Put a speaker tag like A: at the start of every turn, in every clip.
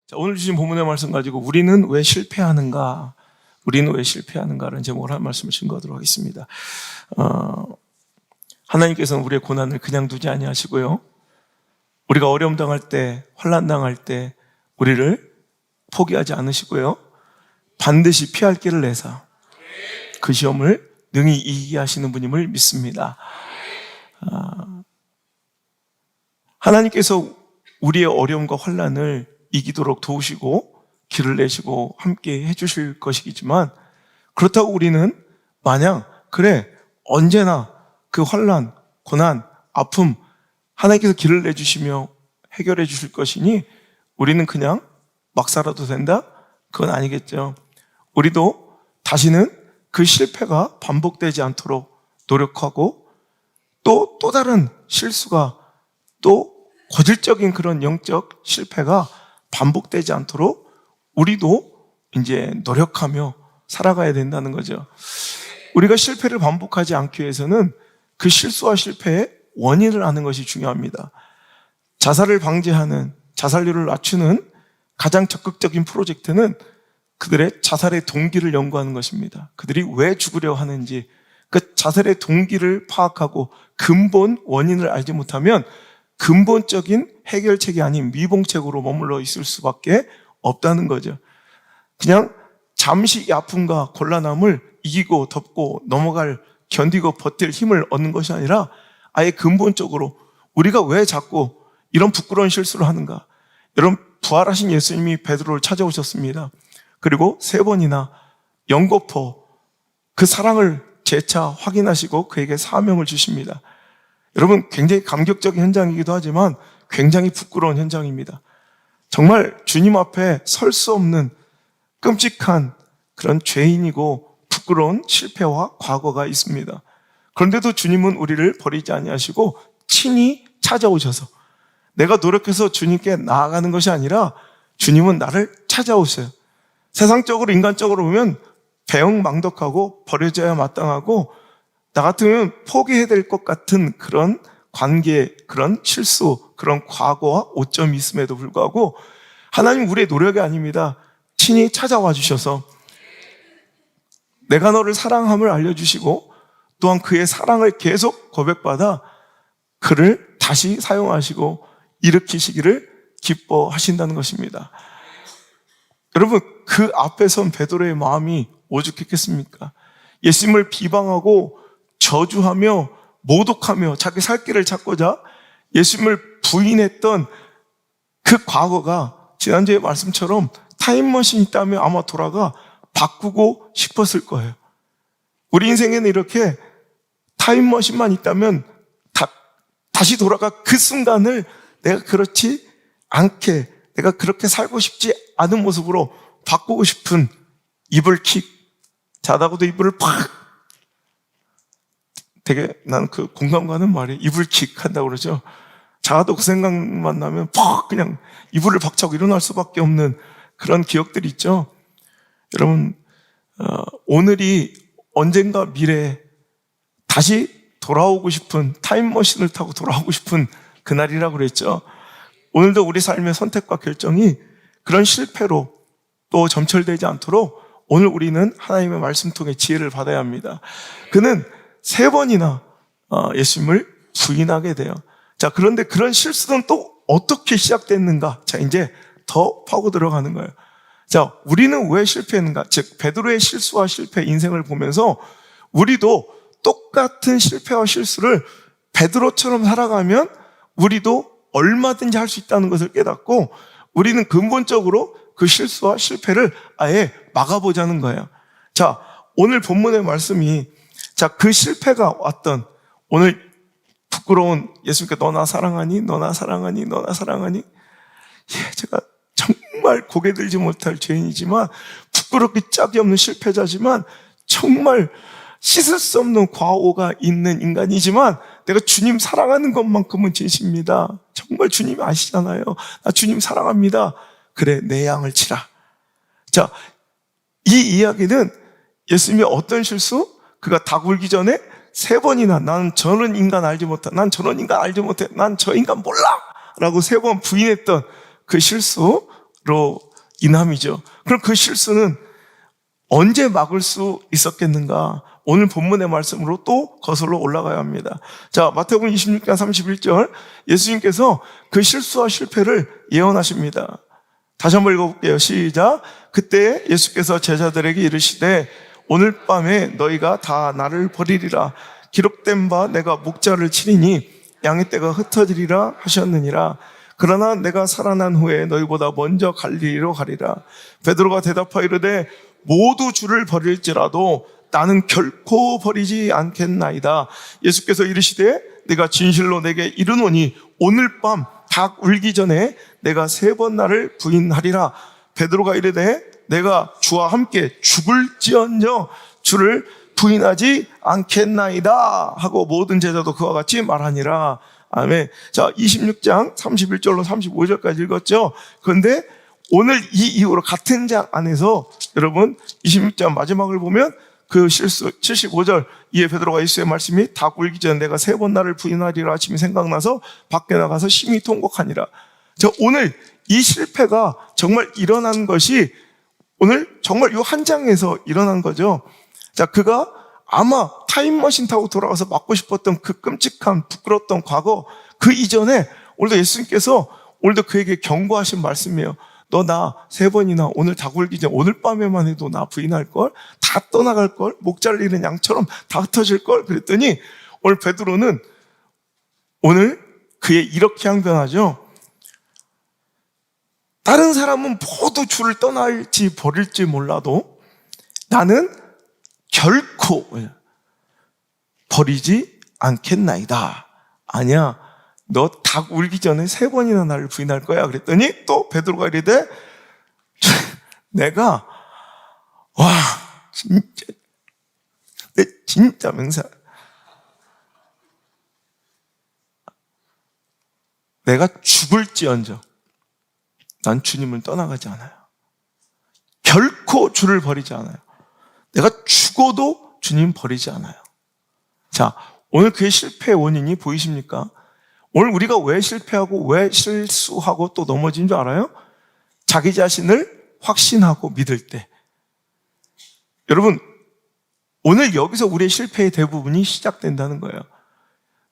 A: 자, 오늘 주신 본문의 말씀 가지고 우리는 왜 실패하는가? 우리는 왜 실패하는가라는 제목으로 한 말씀을 증거하도록 하겠습니다. 하나님께서는 우리의 고난을 그냥 두지 아니하시고요. 우리가 어려움 당할 때, 환난 당할 때 우리를 포기하지 않으시고요. 반드시 피할 길을 내사 그 시험을 능히 이기게 하시는 분임을 믿습니다. 하나님께서 우리의 어려움과 환난을 이기도록 도우시고 길을 내시고 함께 해주실 것이지만, 그렇다고 우리는 마냥 그래 언제나 그 환난, 고난, 아픔 하나님께서 길을 내주시며 해결해 주실 것이니 우리는 그냥 막 살아도 된다? 그건 아니겠죠. 우리도 다시는 그 실패가 반복되지 않도록 노력하고 또 다른 실수가 또 고질적인 그런 영적 실패가 반복되지 않도록 우리도 이제 노력하며 살아가야 된다는 거죠. 우리가 실패를 반복하지 않기 위해서는 그 실수와 실패의 원인을 아는 것이 중요합니다. 자살을 방지하는, 자살률을 낮추는 가장 적극적인 프로젝트는 그들의 자살의 동기를 연구하는 것입니다. 그들이 왜 죽으려 하는지, 그 자살의 동기를 파악하고 근본 원인을 알지 못하면 근본적인 해결책이 아닌 미봉책으로 머물러 있을 수밖에 없다는 거죠. 그냥 잠시 이 아픔과 곤란함을 이기고 덮고 넘어갈, 견디고 버틸 힘을 얻는 것이 아니라 아예 근본적으로 우리가 왜 자꾸 이런 부끄러운 실수를 하는가. 여러분, 부활하신 예수님이 베드로를 찾아오셨습니다. 그리고 3번이나 연거푸 그 사랑을 재차 확인하시고 그에게 사명을 주십니다. 여러분, 굉장히 감격적인 현장이기도 하지만 굉장히 부끄러운 현장입니다. 정말 주님 앞에 설 수 없는 끔찍한 그런 죄인이고 부끄러운 실패와 과거가 있습니다. 그런데도 주님은 우리를 버리지 아니하시고 친히 찾아오셔서, 내가 노력해서 주님께 나아가는 것이 아니라 주님은 나를 찾아오세요. 세상적으로, 인간적으로 보면 배영망덕하고 버려져야 마땅하고 나 같으면 포기해야 될 것 같은 그런 관계, 그런 실수, 그런 과거와 오점이 있음에도 불구하고 하나님 우리의 노력이 아닙니다. 친히 찾아와 주셔서 내가 너를 사랑함을 알려주시고 또한 그의 사랑을 계속 고백받아 그를 다시 사용하시고 일으키시기를 기뻐하신다는 것입니다. 여러분, 그 앞에 선 베드로의 마음이 오죽했겠습니까? 예수님을 비방하고 저주하며 모독하며 자기 살 길을 찾고자 예수님을 부인했던 그 과거가 지난주의 말씀처럼 타임머신이 있다면 아마 돌아가 바꾸고 싶었을 거예요. 우리 인생에는 이렇게 타임머신만 있다면 다시 돌아가 그 순간을 내가 그렇지 않게, 내가 그렇게 살고 싶지 않은 모습으로 바꾸고 싶은 이불킥, 자다가도 이불을 팍, 되게 난 그 공감 가는 말이에요. 이불킥 한다고 그러죠. 자도 그 생각만 나면 팍 그냥 이불을 박차고 일어날 수밖에 없는 그런 기억들이 있죠. 여러분, 오늘이 언젠가 미래에 다시 돌아오고 싶은 타임머신을 타고 돌아오고 싶은 그날이라고 그랬죠. 오늘도 우리 삶의 선택과 결정이 그런 실패로 또 점철되지 않도록 오늘 우리는 하나님의 말씀 통해 지혜를 받아야 합니다. 그는 3번이나 예수님을 부인하게 돼요. 자, 그런데 그런 실수는 또 어떻게 시작됐는가? 자, 이제 더 파고 들어가는 거예요. 자, 우리는 왜 실패했는가? 즉, 베드로의 실수와 실패 인생을 보면서 우리도 똑같은 실패와 실수를 베드로처럼 살아가면 우리도 얼마든지 할 수 있다는 것을 깨닫고 우리는 근본적으로 그 실수와 실패를 아예 막아보자는 거예요. 자, 오늘 본문의 말씀이, 자, 그 실패가 왔던 오늘 부끄러운 예수님께 너나 사랑하니, 너나 사랑하니, 너나 사랑하니. 예, 제가 정말 고개 들지 못할 죄인이지만 부끄럽기 짝이 없는 실패자지만 정말 씻을 수 없는 과오가 있는 인간이지만 내가 주님 사랑하는 것만큼은 진심입니다. 정말 주님이 아시잖아요. 나 주님 사랑합니다. 그래, 내 양을 치라. 자, 이 이야기는 예수님이 어떤 실수? 그가 닭 울기 전에 3번이나 난 저런 인간 알지 못해, 난 저런 인간 알지 못해, 난 저 인간 몰라 라고 3번 부인했던 그 실수, 인함이죠. 그럼 그 실수는 언제 막을 수 있었겠는가? 오늘 본문의 말씀으로 또 거슬러 올라가야 합니다. 자, 마태복음 26장 31절, 예수님께서 그 실수와 실패를 예언하십니다. 다시 한번 읽어볼게요. 시작. 그때 예수께서 제자들에게 이르시되 오늘 밤에 너희가 다 나를 버리리라. 기록된 바 내가 목자를 치리니 양의 떼가 흩어지리라 하셨느니라. 그러나 내가 살아난 후에 너희보다 먼저 갈릴리로 가리라. 베드로가 대답하여 이르되 모두 주를 버릴지라도 나는 결코 버리지 않겠나이다. 예수께서 이르시되 내가 진실로 내게 이르노니 오늘 밤 닭 울기 전에 내가 3번 나를 부인하리라. 베드로가 이르되 내가 주와 함께 죽을지언정 주를 부인하지 않겠나이다 하고 모든 제자도 그와 같이 말하니라. 아멘. 자, 26장 31절로 35절까지 읽었죠. 그런데 오늘 이 이후로 같은 장 안에서 여러분 26장 마지막을 보면 그 실수 75절 이에 베드로가 예수의 말씀이 닭 울기 전에 내가 3번 나를 부인하리라 아침이 생각나서 밖에 나가서 심히 통곡하니라. 자, 오늘 이 실패가 정말 일어난 것이 오늘 정말 이 한 장에서 일어난 거죠. 자, 그가 아마 타임머신 타고 돌아가서 막고 싶었던 그 끔찍한 부끄러웠던 과거, 그 이전에 오늘도 예수님께서 오늘도 그에게 경고하신 말씀이에요. 너 나 3번이나 오늘 닭 울기 전에 오늘 밤에만 해도 나 부인할걸? 다 떠나갈걸? 목 잘리는 양처럼 다 흩어질걸? 그랬더니 오늘 베드로는 오늘 그의 이렇게 항변하죠. 다른 사람은 모두 주를 떠날지 버릴지 몰라도 나는 결코 버리지 않겠나이다. 아니야, 너 닭 울기 전에 3번이나 나를 부인할 거야. 그랬더니 또 베드로가 이르되 내가 와 진짜 내 진짜 맹세 내가 죽을지언정 난 주님을 떠나가지 않아요. 결코 주를 버리지 않아요. 내가 죽어도 주님 버리지 않아요. 자, 오늘 그의 실패의 원인이 보이십니까? 오늘 우리가 왜 실패하고 왜 실수하고 또 넘어진 줄 알아요? 자기 자신을 확신하고 믿을 때. 여러분, 오늘 여기서 우리의 실패의 대부분이 시작된다는 거예요.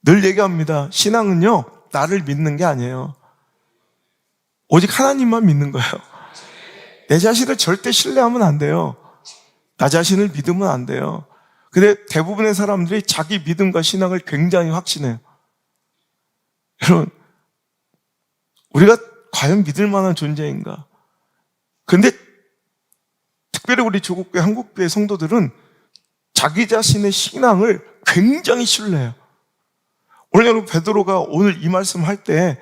A: 늘 얘기합니다. 신앙은요, 나를 믿는 게 아니에요. 오직 하나님만 믿는 거예요. 내 자신을 절대 신뢰하면 안 돼요. 나 자신을 믿으면 안 돼요. 근데 대부분의 사람들이 자기 믿음과 신앙을 굉장히 확신해요. 여러분, 우리가 과연 믿을 만한 존재인가? 근데 특별히 우리 조국교회 한국교회 성도들은 자기 자신의 신앙을 굉장히 신뢰해요. 오늘 여러분 베드로가 오늘 이 말씀 할 때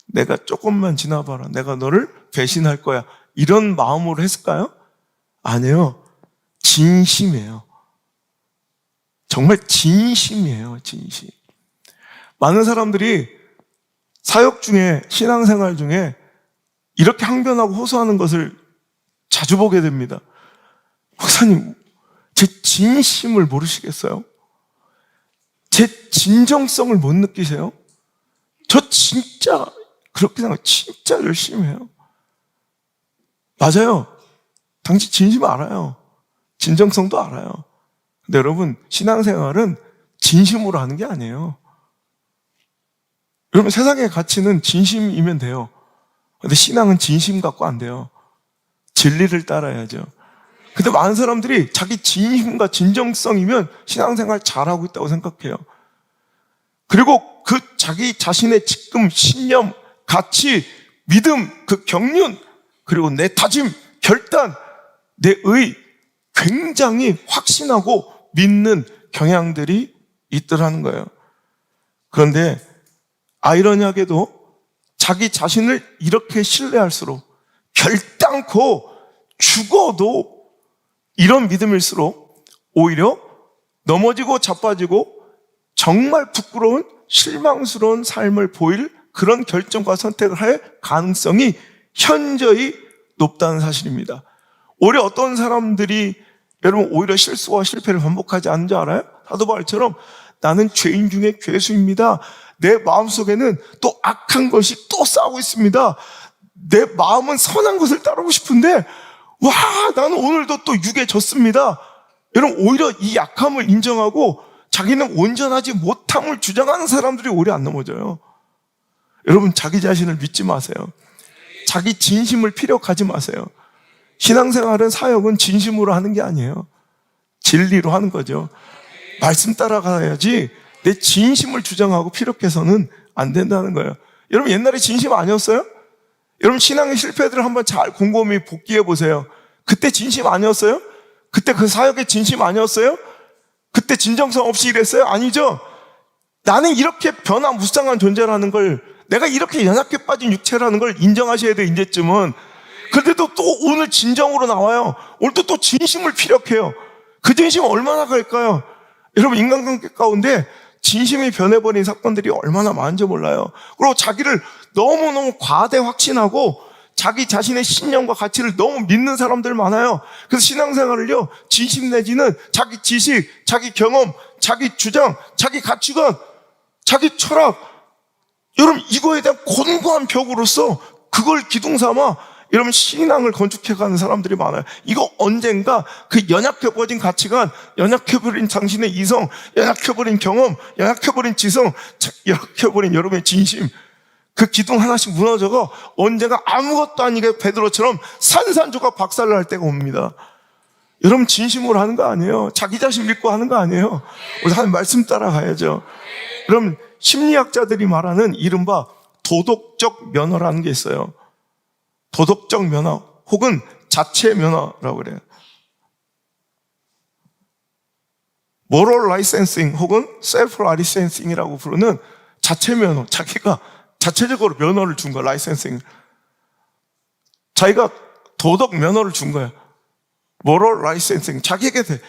A: 내가 조금만 지나봐라. 내가 너를 배신할 거야. 이런 마음으로 했을까요? 아니에요. 진심이에요. 정말 진심이에요. 진심. 많은 사람들이 사역 중에 신앙생활 중에 이렇게 항변하고 호소하는 것을 자주 보게 됩니다. 목사님, 제 진심을 모르시겠어요? 제 진정성을 못 느끼세요? 저 진짜 그렇게 생각해요. 진짜 열심히 해요. 맞아요. 당신 진심 알아요. 진정성도 알아요. 근데 여러분, 신앙생활은 진심으로 하는 게 아니에요. 여러분, 세상의 가치는 진심이면 돼요. 근데 신앙은 진심 갖고 안 돼요. 진리를 따라야죠. 근데 많은 사람들이 자기 진심과 진정성이면 신앙생활 잘하고 있다고 생각해요. 그리고 그 자기 자신의 지금 신념, 가치, 믿음, 그 경륜, 그리고 내 다짐, 결단, 내 의, 굉장히 확신하고 믿는 경향들이 있더라는 거예요. 그런데 아이러니하게도 자기 자신을 이렇게 신뢰할수록 결단코 죽어도 이런 믿음일수록 오히려 넘어지고 자빠지고 정말 부끄러운 실망스러운 삶을 보일 그런 결정과 선택을 할 가능성이 현저히 높다는 사실입니다. 오히려 어떤 사람들이 여러분 오히려 실수와 실패를 반복하지 않는 줄 알아요? 사도 바울처럼 나는 죄인 중에 괴수입니다. 내 마음속에는 또 악한 것이 또 싸우고 있습니다. 내 마음은 선한 것을 따르고 싶은데 와, 나는 오늘도 또 육에 졌습니다. 여러분, 오히려 이 약함을 인정하고 자기는 온전하지 못함을 주장하는 사람들이 오히려 안 넘어져요. 여러분, 자기 자신을 믿지 마세요. 자기 진심을 피력하지 마세요. 신앙생활은, 사역은 진심으로 하는 게 아니에요. 진리로 하는 거죠. 말씀 따라가야지 내 진심을 주장하고 피력해서는 안 된다는 거예요. 여러분, 옛날에 진심 아니었어요? 여러분, 신앙의 실패들을 한번 잘 곰곰이 복기해 보세요. 그때 진심 아니었어요? 그때 그 사역의 진심 아니었어요? 그때 진정성 없이 일했어요? 아니죠? 나는 이렇게 변화무쌍한 존재라는 걸, 내가 이렇게 연약해 빠진 육체라는 걸 인정하셔야 돼요, 이제쯤은. 그런데도 또 오늘 진정으로 나와요. 오늘도 또 진심을 피력해요. 그 진심은 얼마나 갈까요? 여러분, 인간관계 가운데 진심이 변해버린 사건들이 얼마나 많은지 몰라요. 그리고 자기를 너무너무 과대 확신하고 자기 자신의 신념과 가치를 너무 믿는 사람들 많아요. 그래서 신앙생활을요, 진심 내지는 자기 지식, 자기 경험, 자기 주장, 자기 가치관, 자기 철학, 여러분, 이거에 대한 곤고한 벽으로서 그걸 기둥 삼아 여러분, 신앙을 건축해가는 사람들이 많아요. 이거 언젠가 그 연약해버린 가치관, 연약해버린 당신의 이성, 연약해버린 경험, 연약해버린 지성, 연약해버린 여러분의 진심, 그 기둥 하나씩 무너져가 언젠가 아무것도 아니게 베드로처럼 산산조각 박살날 때가 옵니다. 여러분, 진심으로 하는 거 아니에요. 자기 자신 믿고 하는 거 아니에요. 우리 하나님 말씀 따라가야죠. 여러분, 심리학자들이 말하는 이른바 도덕적 면허라는 게 있어요. 도덕적 면허 혹은 자체 면허라고 그래요. moral licensing 혹은 self licensing이라고 부르는 자체 면허, 자기가 자체적으로 면허를 준 거야, 라이센싱. 자기가 도덕 면허를 준 거야. moral licensing. 자기에게 돼.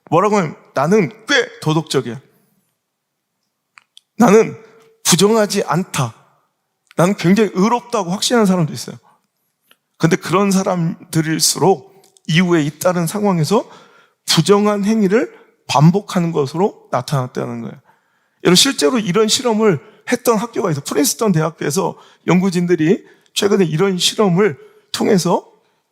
A: 뭐라고 하면 나는 꽤 도덕적이야. 나는 부정하지 않다. 나는 굉장히 의롭다고 확신하는 사람도 있어요. 근데 그런 사람들일수록 이후에 잇따른 상황에서 부정한 행위를 반복하는 것으로 나타났다는 거예요. 여러분, 실제로 이런 실험을 했던 학교가 있어요. 프린스턴 대학교에서 연구진들이 최근에 이런 실험을 통해서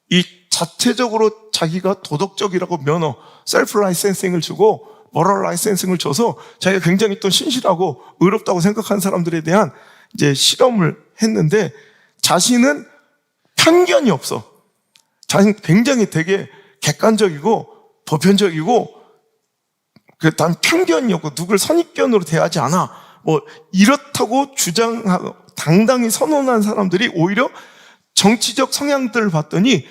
A: 이 자체적으로 자기가 도덕적이라고 면허, 셀프 라이센싱을 주고 모럴 라이센싱을 줘서 자기가 굉장히 또 신실하고 의롭다고 생각하는 사람들에 대한 이제 실험을 했는데, 자신은 편견이 없어. 자신 굉장히 되게 객관적이고 보편적이고, 단 편견이 없고 누굴 선입견으로 대하지 않아. 뭐 이렇다고 주장하고 당당히 선언한 사람들이 오히려 정치적 성향들을 봤더니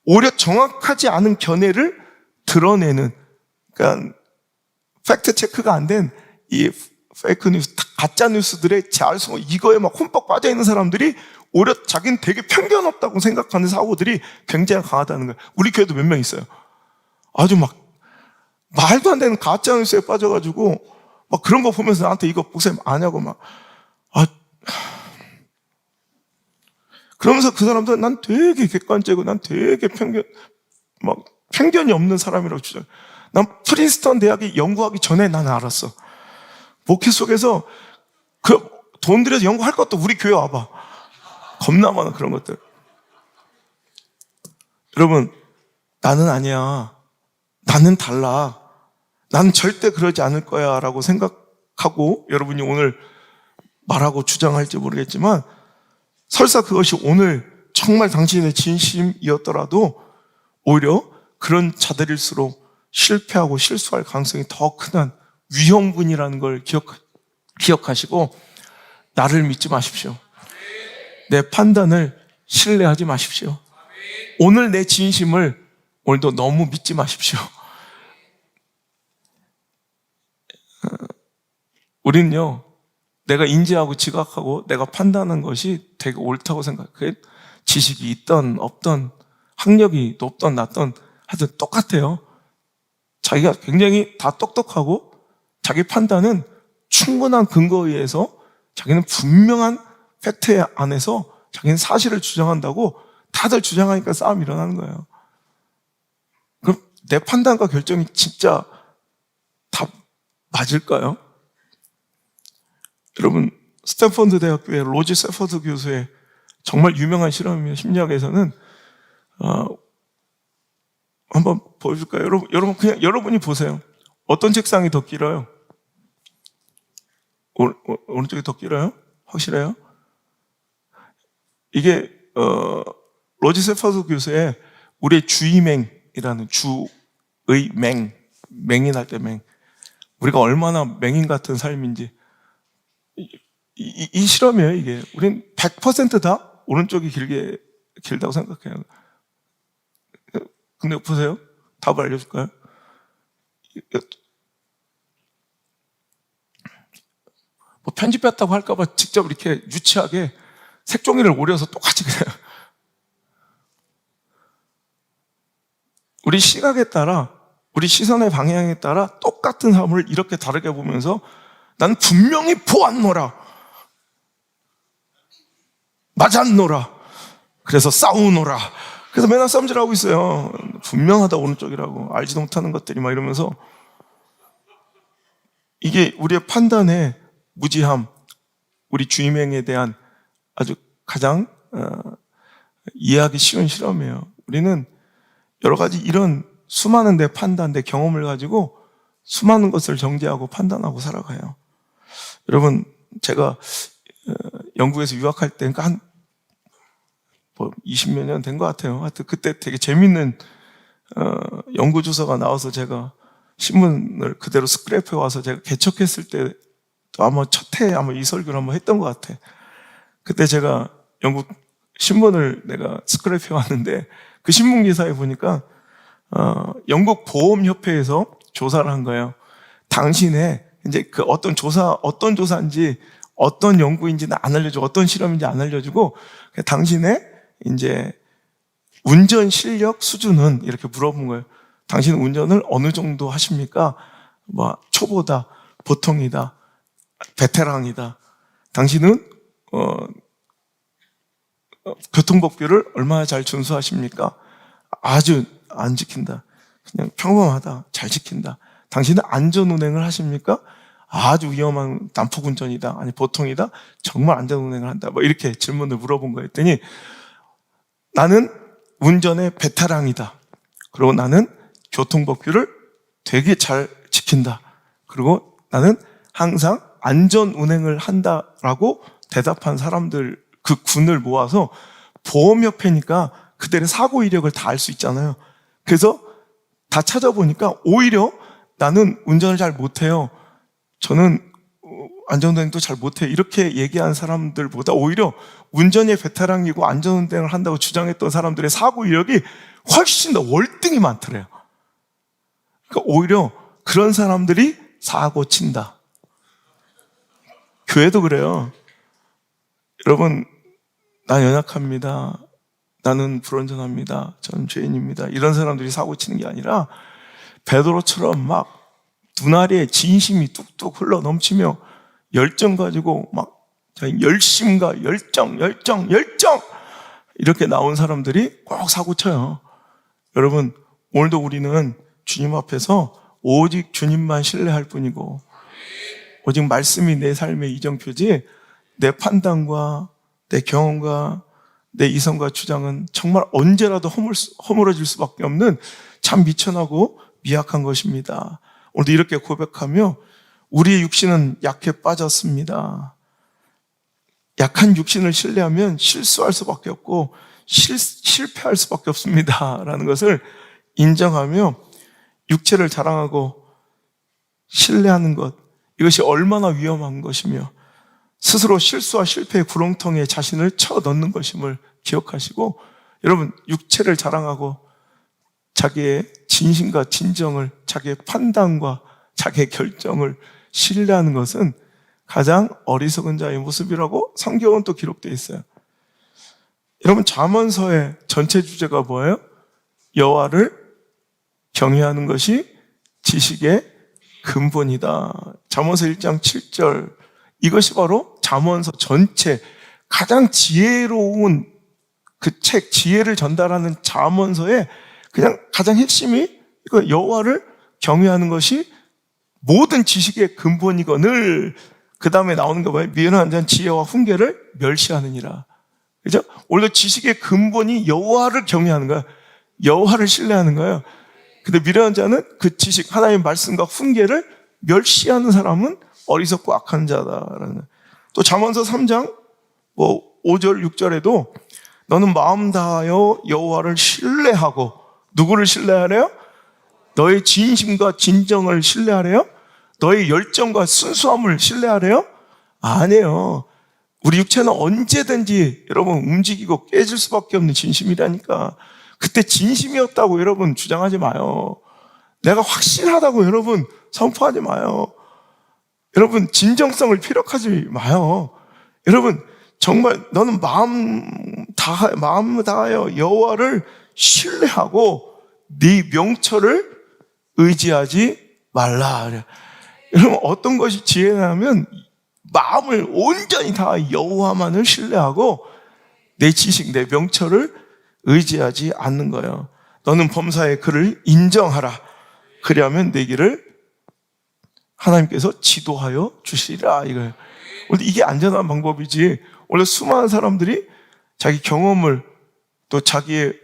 A: 오히려 정확하지 않은 견해를 드러내는, 그러니까 팩트 체크가 안 된 이 페이크 뉴스, 가짜 뉴스들의 자율성, 이거에 막 흠뻑 빠져 있는 사람들이 오히려 자기는 되게 편견 없다고 생각하는 사고들이 굉장히 강하다는 거예요. 우리 교회도 몇 명 있어요. 아주 막 말도 안 되는 가짜 뉴스에 빠져가지고 막 그런 거 보면서 나한테 이거 목사님 아냐고 막, 그러면서 그 사람들은 난 되게 객관적이고 난 되게 편견이 없는 사람이라고 주장해. 난 프린스턴 대학에 연구하기 전에 나는 알았어. 목회 속에서 그 돈 들여서 연구할 것도 우리 교회 와봐. 겁나 많아, 그런 것들. 여러분, 나는 아니야. 나는 달라. 나는 절대 그러지 않을 거야 라고 생각하고 여러분이 오늘 말하고 주장할지 모르겠지만, 설사 그것이 오늘 정말 당신의 진심이었더라도 오히려 그런 자들일수록 실패하고 실수할 가능성이 더 큰 위험군이라는 걸 기억하시고 나를 믿지 마십시오. 내 판단을 신뢰하지 마십시오. 오늘 내 진심을 오늘도 너무 믿지 마십시오. 우리는요, 내가 인지하고 지각하고 내가 판단하는 것이 되게 옳다고 생각해. 지식이 있던 없던, 학력이 높던 낮던 하여튼 똑같아요. 자기가 굉장히 다 똑똑하고 자기 판단은 충분한 근거에 의해서 자기는 분명한 팩트 안에서 자기는 사실을 주장한다고 다들 주장하니까 싸움이 일어나는 거예요. 그럼 내 판단과 결정이 진짜 다 맞을까요? 여러분, 스탠퍼드 대학교의 로지 세퍼드 교수의 정말 유명한 실험이에요. 심리학에서는 한번 보여줄까요? 여러분 그냥 여러분이 보세요. 어떤 책상이 더 길어요? 오른쪽이 더 길어요? 확실해요? 이게 로지 세퍼드 교수의 우리의 주의맹이라는 주의 맹인할 때 맹. 우리가 얼마나 맹인 같은 삶인지 이 실험이에요. 이게 우린 100%다 오른쪽이 길다고 생각해요. 근데 보세요. 답을 알려줄까요? 뭐 편집했다고 할까봐 직접 이렇게 유치하게 색종이를 오려서 똑같이 그냥 우리 시각에 따라 우리 시선의 방향에 따라 똑같은 사물을 이렇게 다르게 보면서 난 분명히 보았노라, 맞았노라, 그래서 싸우노라, 그래서 맨날 썸질하고 있어요. 분명하다 오른쪽이라고 알지도 못하는 것들이 막 이러면서 이게 우리의 판단의 무지함, 우리 주의맹에 대한 아주 가장 이해하기 쉬운 실험이에요. 우리는 여러 가지 이런 수많은 내 판단, 내 경험을 가지고 수많은 것을 정죄하고 판단하고 살아가요. 여러분, 제가 영국에서 유학할 때, 그러니까 한 20몇 년 된 것 같아요. 하여튼 그때 되게 재밌는 연구조사가 나와서 제가 신문을 그대로 스크랩해 와서 제가 개척했을 때 아마 첫 해에 아마 이 설교를 한번 했던 것 같아. 그때 제가 영국 신문을 내가 스크랩해 왔는데 그 신문 기사에 보니까 영국 보험협회에서 조사를 한 거예요. 당신의 이제 그 어떤 조사인지 어떤 연구인지는 안 알려주고 어떤 실험인지 안 알려주고 당신의 이제 운전 실력 수준은 이렇게 물어본 거예요. 당신은 운전을 어느 정도 하십니까? 뭐 초보다, 보통이다, 베테랑이다. 당신은 교통법규를 얼마나 잘 준수하십니까? 아주 안 지킨다. 그냥 평범하다. 잘 지킨다. 당신은 안전운행을 하십니까? 아주 위험한 난폭운전이다. 아니 보통이다. 정말 안전운행을 한다. 뭐 이렇게 질문을 물어본 거였더니 나는 운전의 베테랑이다. 그리고 나는 교통법규를 되게 잘 지킨다. 그리고 나는 항상 안전운행을 한다라고 대답한 사람들 그 군을 모아서 보험협회니까 그들의 사고 이력을 다 알 수 있잖아요. 그래서 다 찾아보니까 오히려 나는 운전을 잘 못해요. 저는 안전운행도 잘 못해요. 이렇게 얘기한 사람들보다 오히려 운전의 베테랑이고 안전운행을 한다고 주장했던 사람들의 사고 이력이 훨씬 더 월등히 많더래요. 그러니까 오히려 그런 사람들이 사고 친다. 교회도 그래요. 여러분, 나 연약합니다. 나는 불완전합니다. 저는 죄인입니다. 이런 사람들이 사고 치는 게 아니라 베드로처럼 막 눈알에 진심이 뚝뚝 흘러 넘치며 열정 가지고 막 열심과 열정 이렇게 나온 사람들이 꼭 사고 쳐요. 여러분, 오늘도 우리는 주님 앞에서 오직 주님만 신뢰할 뿐이고 오직 말씀이 내 삶의 이정표지 내 판단과 내 경험과 내 이성과 주장은 정말 언제라도 허물어질 수밖에 없는 참 미천하고 미약한 것입니다. 오늘도 이렇게 고백하며 우리의 육신은 약해 빠졌습니다. 약한 육신을 신뢰하면 실수할 수밖에 없고 실패할 수밖에 없습니다. 라는 것을 인정하며 육체를 자랑하고 신뢰하는 것, 이것이 얼마나 위험한 것이며 스스로 실수와 실패의 구렁텅이에 자신을 쳐넣는 것임을 기억하시고 여러분, 육체를 자랑하고 자기의 진심과 진정을, 자기의 판단과 자기의 결정을 신뢰하는 것은 가장 어리석은 자의 모습이라고 성경은 또 기록되어 있어요. 여러분, 잠언서의 전체 주제가 뭐예요? 여호와를 경외하는 것이 지식의 근본이다. 잠언서 1장 7절, 이것이 바로 잠언서 전체 가장 지혜로운 그 책, 지혜를 전달하는 잠언서의 그냥 가장 핵심이 이거 여호와를 경외하는 것이 모든 지식의 근본이거늘. 그 다음에 나오는 거 봐요. 미련한 자는 지혜와 훈계를 멸시하느니라. 그죠? 오히려 지식의 근본이 여호와를 경외하는 거야. 여호와를 신뢰하는 거예요. 근데 미련한 자는 그 지식, 하나님의 말씀과 훈계를 멸시하는 사람은 어리석고 악한 자다라는 거예요. 또 잠언서 3장 5절 6절에도 너는 마음 다하여 여호와를 신뢰하고, 누구를 신뢰하래요? 너의 진심과 진정을 신뢰하래요? 너의 열정과 순수함을 신뢰하래요? 아니에요. 우리 육체는 언제든지 여러분 움직이고 깨질 수밖에 없는 진심이라니까. 그때 진심이었다고 여러분 주장하지 마요. 내가 확실하다고 여러분 선포하지 마요. 여러분 진정성을 피력하지 마요. 여러분 정말 너는 마음 다하여 여호와를 신뢰하고 네 명철을 의지하지 말라. 여러분 어떤 것이 지혜냐면 마음을 온전히 다 여호와만을 신뢰하고 내 지식, 내 명철을 의지하지 않는 거예요. 너는 범사에 그를 인정하라. 그리하면 내 길을 하나님께서 지도하여 주시리라 이거예요. 원래 이게 안전한 방법이지. 원래 수많은 사람들이 자기 경험을 또 자기의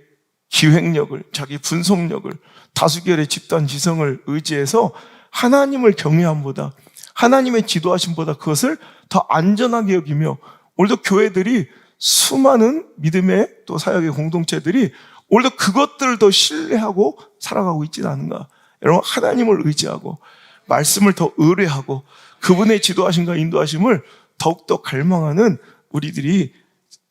A: 기획력을, 자기 분석력을, 다수결의 집단 지성을 의지해서 하나님을 경외함보다, 하나님의 지도하심보다 그것을 더 안전하게 여기며, 오늘도 교회들이 수많은 믿음의 또 사역의 공동체들이 오늘도 그것들을 더 신뢰하고 살아가고 있지는 않은가. 여러분 하나님을 의지하고 말씀을 더 의뢰하고 그분의 지도하심과 인도하심을 더욱더 갈망하는 우리들이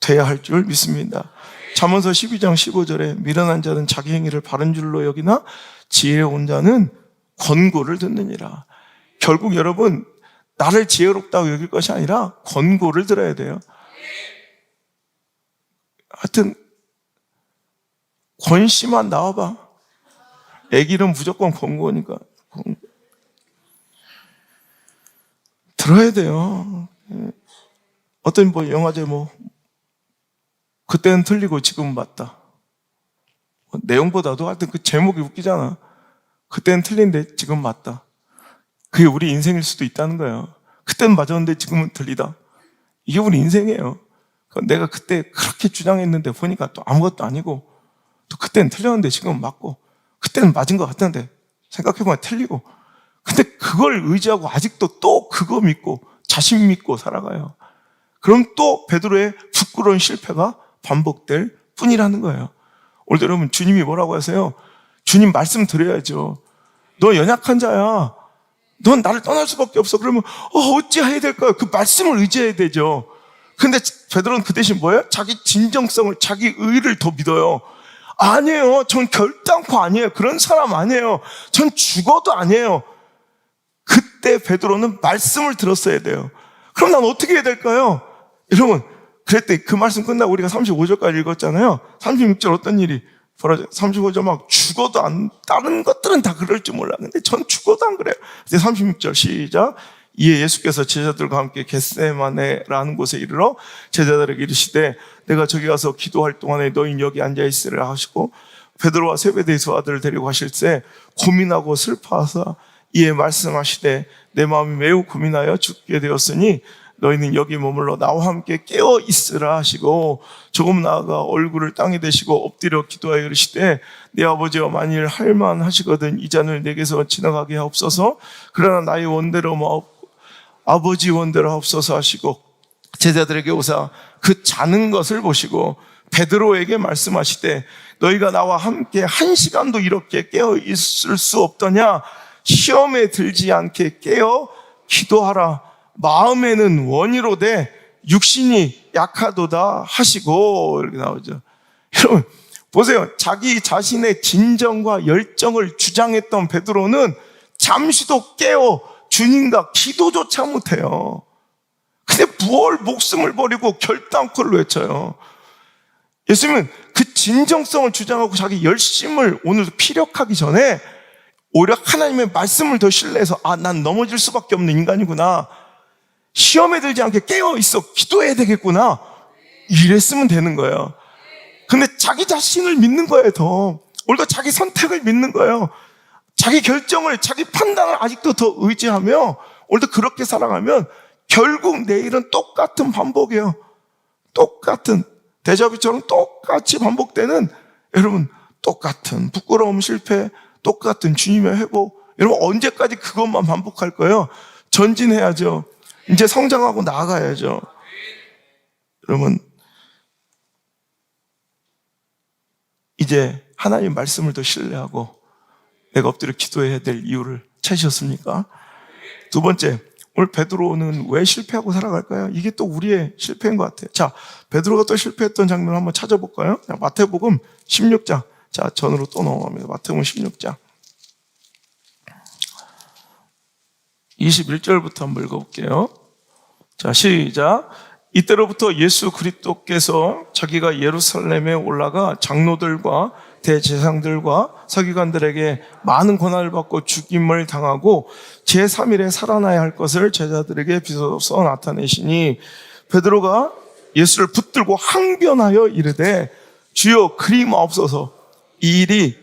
A: 돼야 할 줄 믿습니다. 잠언서 12장 15절에 미련한 자는 자기 행위를 바른 줄로 여기나 지혜로운 자는 권고를 듣느니라. 결국 여러분 나를 지혜롭다고 여길 것이 아니라 권고를 들어야 돼요. 하여튼 권씨만 나와봐. 애기는 무조건 권고니까 들어야 돼요. 어떤 영화제 그때는 틀리고 지금은 맞다. 내용보다도 하여튼 그 제목이 웃기잖아. 그때는 틀린데 지금은 맞다. 그게 우리 인생일 수도 있다는 거예요. 그때는 맞았는데 지금은 틀리다. 이게 우리 인생이에요. 내가 그때 그렇게 주장했는데 보니까 또 아무것도 아니고, 또 그때는 틀렸는데 지금은 맞고, 그때는 맞은 것 같았는데 생각해보면 틀리고. 근데 그걸 의지하고 아직도 또 그거 믿고 자신 믿고 살아가요. 그럼 또 베드로의 부끄러운 실패가 반복될 뿐이라는 거예요. 오늘 여러분 주님이 뭐라고 하세요? 주님 말씀 드려야죠. 너 연약한 자야. 넌 나를 떠날 수밖에 없어. 그러면 어찌해야 될까요? 그 말씀을 의지해야 되죠. 근데 베드로는 그 대신 뭐예요? 자기 진정성을, 자기 의를 더 믿어요. 아니에요. 전 결단코 아니에요. 그런 사람 아니에요. 전 죽어도 아니에요. 그때 베드로는 말씀을 들었어야 돼요. 그럼 난 어떻게 해야 될까요? 여러분, 그랬더니 그 말씀 끝나고 우리가 35절까지 읽었잖아요. 36절 어떤 일이 벌어져요? 35절 막 죽어도 다른 것들은 다 그럴 줄 몰랐는데 전 죽어도 안 그래요. 이제 36절 시작. 이에 예수께서 제자들과 함께 겟세마네라는 곳에 이르러 제자들에게 이르시되 내가 저기 가서 기도할 동안에 너희는 여기 앉아 있으라 하시고 베드로와 세베데스의 아들을 데리고 가실새 고민하고 슬퍼하사 이에 말씀하시되 내 마음이 매우 고민하여 죽게 되었으니 너희는 여기 머물러 나와 함께 깨어 있으라 하시고 조금 나아가 얼굴을 땅에 대시고 엎드려 기도하여 이르시되 내 아버지와 만일 할만하시거든 이 잔을 내게서 지나가게 하옵소서. 그러나 나의 원대로 아버지 원대로 하옵소서 하시고 제자들에게 오사 그 자는 것을 보시고 베드로에게 말씀하시되 너희가 나와 함께 1시간도 이렇게 깨어 있을 수 없더냐. 시험에 들지 않게 깨어 기도하라. 마음에는 원이로되 육신이 약하도다 하시고 이렇게 나오죠. 여러분 보세요. 자기 자신의 진정과 열정을 주장했던 베드로는 잠시도 깨어 주님과 기도조차 못해요. 근데 뭘 목숨을 버리고 결단코를 외쳐요. 예수님은 그 진정성을 주장하고 자기 열심을 오늘도 피력하기 전에 오히려 하나님의 말씀을 더 신뢰해서 난 넘어질 수밖에 없는 인간이구나. 시험에 들지 않게 깨어있어 기도해야 되겠구나. 이랬으면 되는 거예요. 근데 자기 자신을 믿는 거예요. 더 오히려 자기 선택을 믿는 거예요. 자기 결정을, 자기 판단을 아직도 더 의지하며 오늘도 그렇게 살아가면 결국 내일은 똑같은 반복이에요. 똑같은. 데자뷰처럼 똑같이 반복되는, 여러분, 똑같은 부끄러움, 실패, 똑같은 주님의 회복. 여러분, 언제까지 그것만 반복할 거예요? 전진해야죠. 이제 성장하고 나아가야죠. 여러분, 이제 하나님 말씀을 더 신뢰하고 내가 엎드려 기도해야 될 이유를 찾으셨습니까? 두 번째, 오늘 베드로는 왜 실패하고 살아갈까요? 이게 또 우리의 실패인 것 같아요. 자, 베드로가 또 실패했던 장면을 한번 찾아볼까요? 자, 마태복음 16장. 자, 전으로 또 넘어갑니다. 마태복음 16장. 21절부터 한번 읽어볼게요. 자, 시작. 이때로부터 예수 그리스도께서 자기가 예루살렘에 올라가 장로들과 대제사장들과 서기관들에게 많은 고난을 받고 죽임을 당하고 제3일에 살아나야 할 것을 제자들에게 비서서 나타내시니, 베드로가 예수를 붙들고 항변하여 이르되 주여 그리마옵소서, 이 일이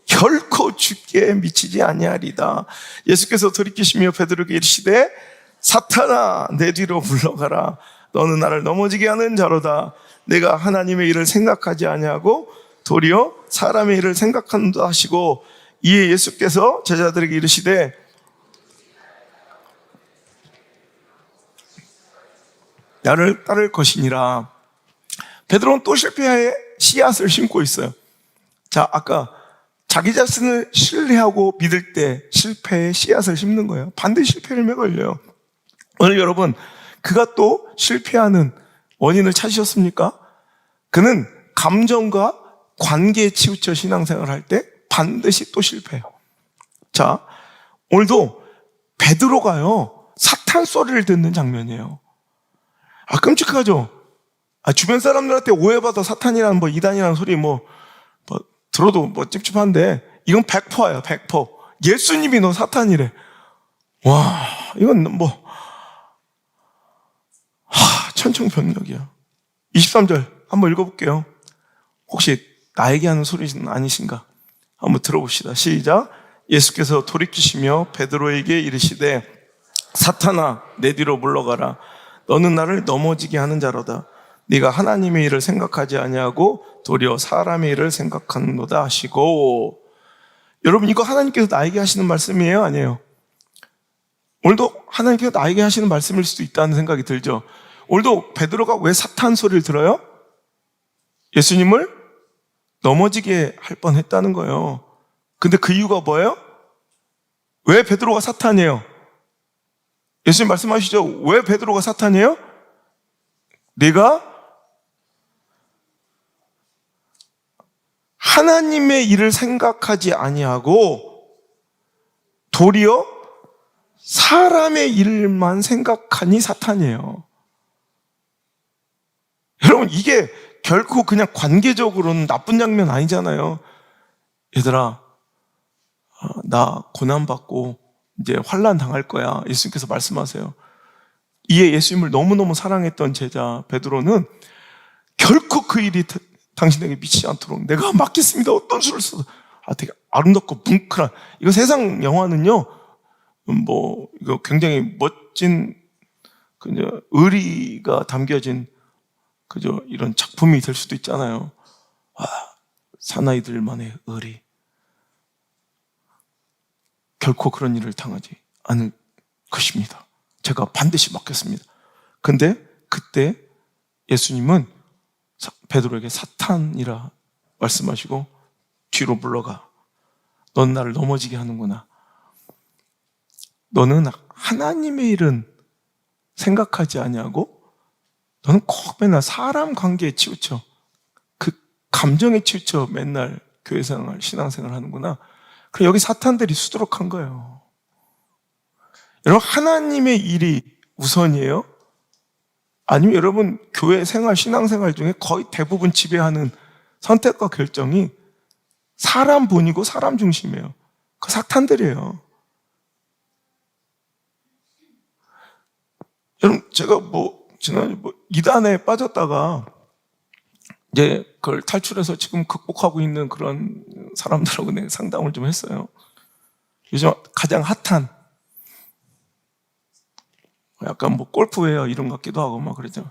A: 결코 죽게 미치지 아니하리다. 예수께서 돌이키시며 베드로에게 이르시되 사탄아 내 뒤로 물러가라, 너는 나를 넘어지게 하는 자로다. 내가 하나님의 일을 생각하지 아니하고 도리어 사람의 일을 생각한다 하시고, 이에 예수께서 제자들에게 이르시되 나를 따를 것이니라. 베드로는 또 실패의 씨앗을 심고 있어요. 자, 아까 자기 자신을 신뢰하고 믿을 때 실패의 씨앗을 심는 거예요. 반드시 실패를 맺어요. 오늘 여러분, 그가 또 실패하는 원인을 찾으셨습니까? 그는 감정과 관계에 치우쳐 신앙생활을 할 때 반드시 또 실패해요. 자, 오늘도 베드로가요, 사탄 소리를 듣는 장면이에요. 아, 끔찍하죠? 주변 사람들한테 오해받아 사탄이라는 이단이라는 소리 들어도 찝찝한데, 이건 100%예요, 100%. 예수님이 너 사탄이래. 와, 이건 천청변력이야. 23절 한번 읽어볼게요. 혹시 나에게 하는 소리는 아니신가? 한번 들어봅시다. 시작. 예수께서 돌이키시며 베드로에게 이르시되 사탄아 내 뒤로 물러가라, 너는 나를 넘어지게 하는 자로다. 네가 하나님의 일을 생각하지 아니하고 도리어 사람의 일을 생각하는도다 하시고. 여러분, 이거 하나님께서 나에게 하시는 말씀이에요, 아니에요? 오늘도 하나님께서 나에게 하시는 말씀일 수도 있다는 생각이 들죠. 오늘도 베드로가 왜 사탄 소리를 들어요? 예수님을 넘어지게 할 뻔했다는 거예요. 근데 그 이유가 뭐예요? 왜 베드로가 사탄이에요? 예수님 말씀하시죠. 왜 베드로가 사탄이에요? 네가 하나님의 일을 생각하지 아니하고 도리어 사람의 일만 생각하니 사탄이에요. 여러분, 이게 결코 그냥 관계적으로는 나쁜 장면 아니잖아요. 얘들아, 나 고난받고 이제 환난 당할 거야. 예수님께서 말씀하세요. 이에 예수님을 너무너무 사랑했던 제자 베드로는 결코 그 일이 당신에게 미치지 않도록 내가 맡겠습니다. 어떤 수를 써도. 되게 아름답고 뭉클한, 이거 세상 영화는요, 이거 굉장히 멋진 의리가 담겨진 이런 작품이 될 수도 있잖아요. 사나이들만의 의리. 결코 그런 일을 당하지 않을 것입니다. 제가 반드시 맡겠습니다. 근데 그때 예수님은 베드로에게 사탄이라 말씀하시고 뒤로 물러가. 넌 나를 넘어지게 하는구나. 너는 하나님의 일은 생각하지 아니하고 너는 꼭 맨날 사람 관계에 치우쳐, 그 감정에 치우쳐 맨날 교회생활, 신앙생활 하는구나. 그럼 여기 사탄들이 수두룩한 거예요. 여러분, 하나님의 일이 우선이에요? 아니면 여러분, 교회 생활, 신앙생활 중에 거의 대부분 지배하는 선택과 결정이 사람 본이고 사람 중심이에요. 그 사탄들이에요. 여러분, 제가 지난해 이단에 빠졌다가 이제 그걸 탈출해서 지금 극복하고 있는 그런 사람들하고 내가 상담을 좀 했어요. 요즘 가장 핫한 약간 골프웨어 이런 것 같기도 하고 그러죠.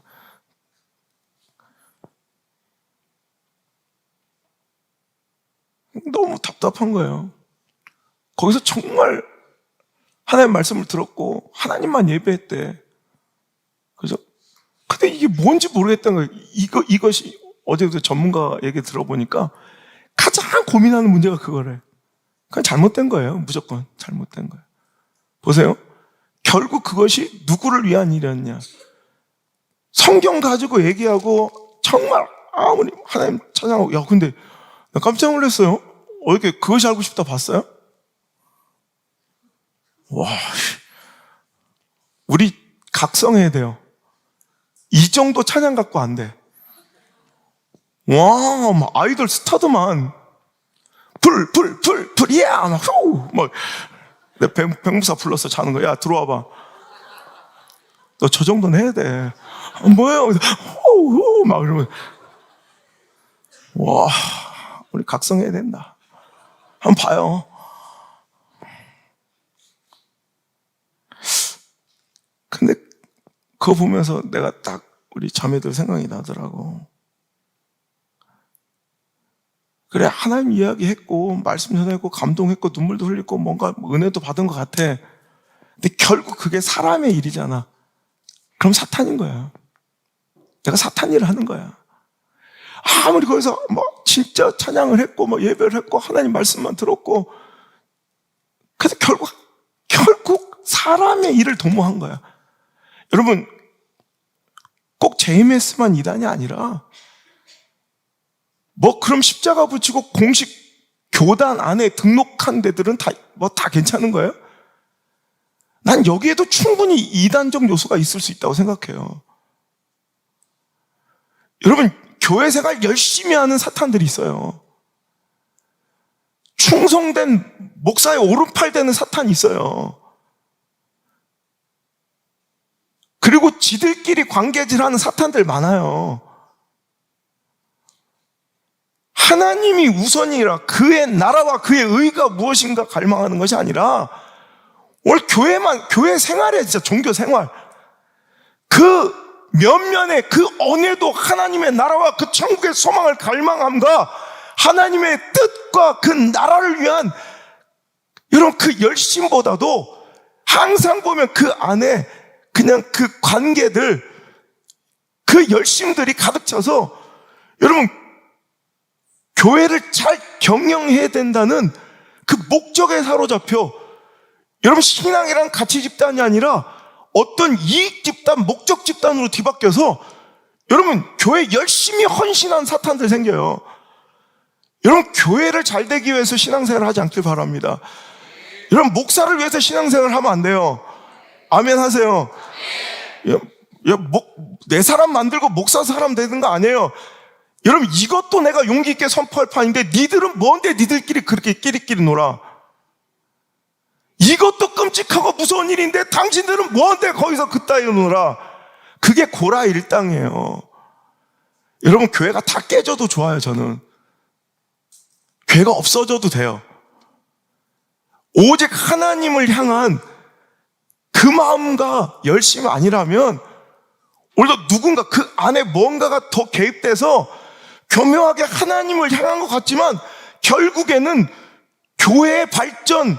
A: 너무 답답한 거예요. 거기서 정말 하나님의 말씀을 들었고 하나님만 예배했대. 그죠? 근데 이게 뭔지 모르겠다는 거예요. 이것이 어제도 전문가 얘기 들어보니까 가장 고민하는 문제가 그거래. 그냥 잘못된 거예요. 무조건 잘못된 거예요. 보세요. 결국 그것이 누구를 위한 일이었냐. 성경 가지고 얘기하고 정말 아무리 하나님 찬양하고, 야 근데 나 깜짝 놀랐어요. 어떻게 그것이 알고 싶다 봤어요? 와, 우리 각성해야 돼요. 이 정도 찬양 갖고 안 돼. 와, 막 아이돌 스타드만 불이야, 막 후, 막 내 백무사 불렀어 자는 거. 야 들어와봐. 너 저 정도는 해야 돼. 뭐예요? 후, 막 이러면 와, 우리 각성해야 된다. 한번 봐요. 근데 그거 보면서 내가 딱 우리 자매들 생각이 나더라고. 그래, 하나님 이야기했고 말씀 전했고 감동했고 눈물도 흘리고 뭔가 은혜도 받은 것 같아. 근데 결국 그게 사람의 일이잖아. 그럼 사탄인 거야. 내가 사탄 일을 하는 거야. 아무리 거기서 뭐 진짜 찬양을 했고 뭐 예배를 했고 하나님 말씀만 들었고, 그래서 결국 사람의 일을 도모한 거야. 여러분, 꼭 JMS만 이단이 아니라 뭐 그럼 십자가 붙이고 공식 교단 안에 등록한 데들은 다 괜찮은 거예요? 난 여기에도 충분히 이단적 요소가 있을 수 있다고 생각해요. 여러분, 교회 생활 열심히 하는 사탄들이 있어요. 충성된 목사의 오른팔 되는 사탄이 있어요. 그리고 지들끼리 관계질하는 사탄들 많아요. 하나님이 우선이라 그의 나라와 그의 의가 무엇인가 갈망하는 것이 아니라 오늘 교회 생활에 진짜 종교 생활 그 면면에 그 언에도 하나님의 나라와 그 천국의 소망을 갈망함과 하나님의 뜻과 그 나라를 위한 이런 그 열심보다도 항상 보면 그 안에 그냥 그 관계들 그 열심들이 가득 차서 여러분 교회를 잘 경영해야 된다는 그 목적에 사로잡혀 여러분 신앙이란 가치 집단이 아니라 어떤 이익 집단, 목적 집단으로 뒤바뀌어서 여러분 교회 열심히 헌신한 사탄들 생겨요. 여러분 교회를 잘 되기 위해서 신앙생활을 하지 않길 바랍니다. 여러분 목사를 위해서 신앙생활을 하면 안 돼요. 아멘 하세요. 내 사람 만들고 목사 사람 되는 거 아니에요. 여러분 이것도 내가 용기 있게 선포할 판인데 니들은 뭔데 니들끼리 그렇게 끼리끼리 놀아. 이것도 끔찍하고 무서운 일인데 당신들은 뭔데 거기서 그따위로 놀아. 그게 고라 일당이에요. 여러분 교회가 다 깨져도 좋아요. 저는 교회가 없어져도 돼요. 오직 하나님을 향한 그 마음과 열심이 아니라면 오히려 누군가 그 안에 뭔가가 더 개입돼서 교묘하게 하나님을 향한 것 같지만 결국에는 교회의 발전,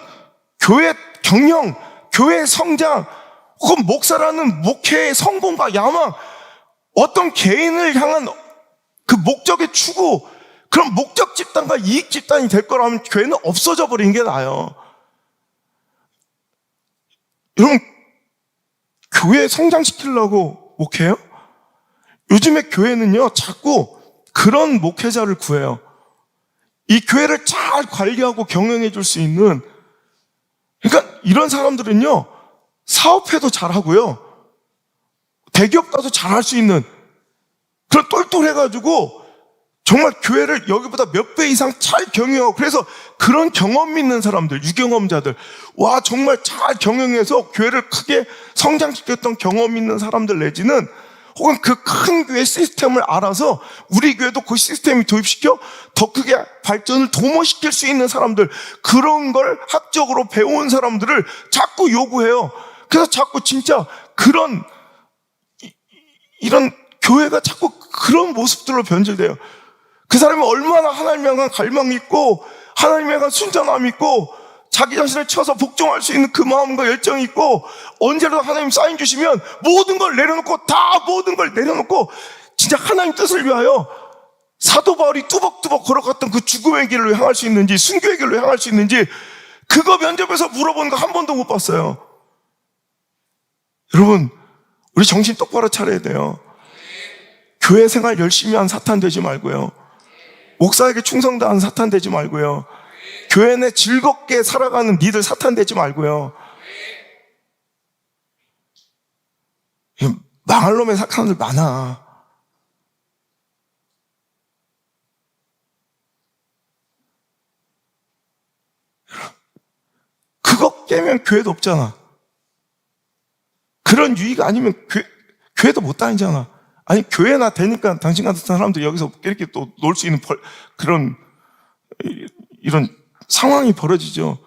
A: 교회 경영, 교회 성장, 혹은 목사라는 목회의 성공과 야망, 어떤 개인을 향한 그 목적의 추구, 그런 목적 집단과 이익 집단이 될 거라면 교회는 없어져 버리는 게 나아요. 여러분, 교회 성장시키려고 목회해요? 요즘에 교회는요, 자꾸 그런 목회자를 구해요. 이 교회를 잘 관리하고 경영해 줄 수 있는, 그러니까 이런 사람들은요, 사업회도 잘하고요, 대기업 가서 잘할 수 있는, 그런 똘똘해가지고, 정말 교회를 여기보다 몇 배 이상 잘 경영하고, 그래서 그런 경험 있는 사람들, 유경험자들, 와, 정말 잘 경영해서 교회를 크게 성장시켰던 경험 있는 사람들 내지는 혹은 그 큰 교회 시스템을 알아서 우리 교회도 그 시스템을 도입시켜 더 크게 발전을 도모시킬 수 있는 사람들, 그런 걸 학적으로 배운 사람들을 자꾸 요구해요. 그래서 자꾸 진짜 이런 교회가 자꾸 그런 모습들로 변질돼요. 그 사람이 얼마나 하나님 향한 갈망이 있고 하나님에 대한 순전함이 있고 자기 자신을 쳐서 복종할 수 있는 그 마음과 열정이 있고 언제라도 하나님 사인 주시면 모든 걸 내려놓고 다 모든 걸 내려놓고 진짜 하나님 뜻을 위하여 사도 바울이 뚜벅뚜벅 걸어갔던 그 죽음의 길로 향할 수 있는지 순교의 길로 향할 수 있는지 그거 면접에서 물어보는 거 한 번도 못 봤어요. 여러분 우리 정신 똑바로 차려야 돼요. 교회 생활 열심히 한 사탄 되지 말고요. 목사에게 충성 다한 사탄 되지 말고요. 교회 내 즐겁게 살아가는 니들 사탄 되지 말고요. 망할 놈의 사탄들 많아. 그거 깨면 교회도 없잖아. 그런 유익 아니면 교회도 못 다니잖아. 아니 교회나 되니까 당신 같은 사람들 여기서 이렇게 또 놀 수 있는 그런 이런 상황이 벌어지죠.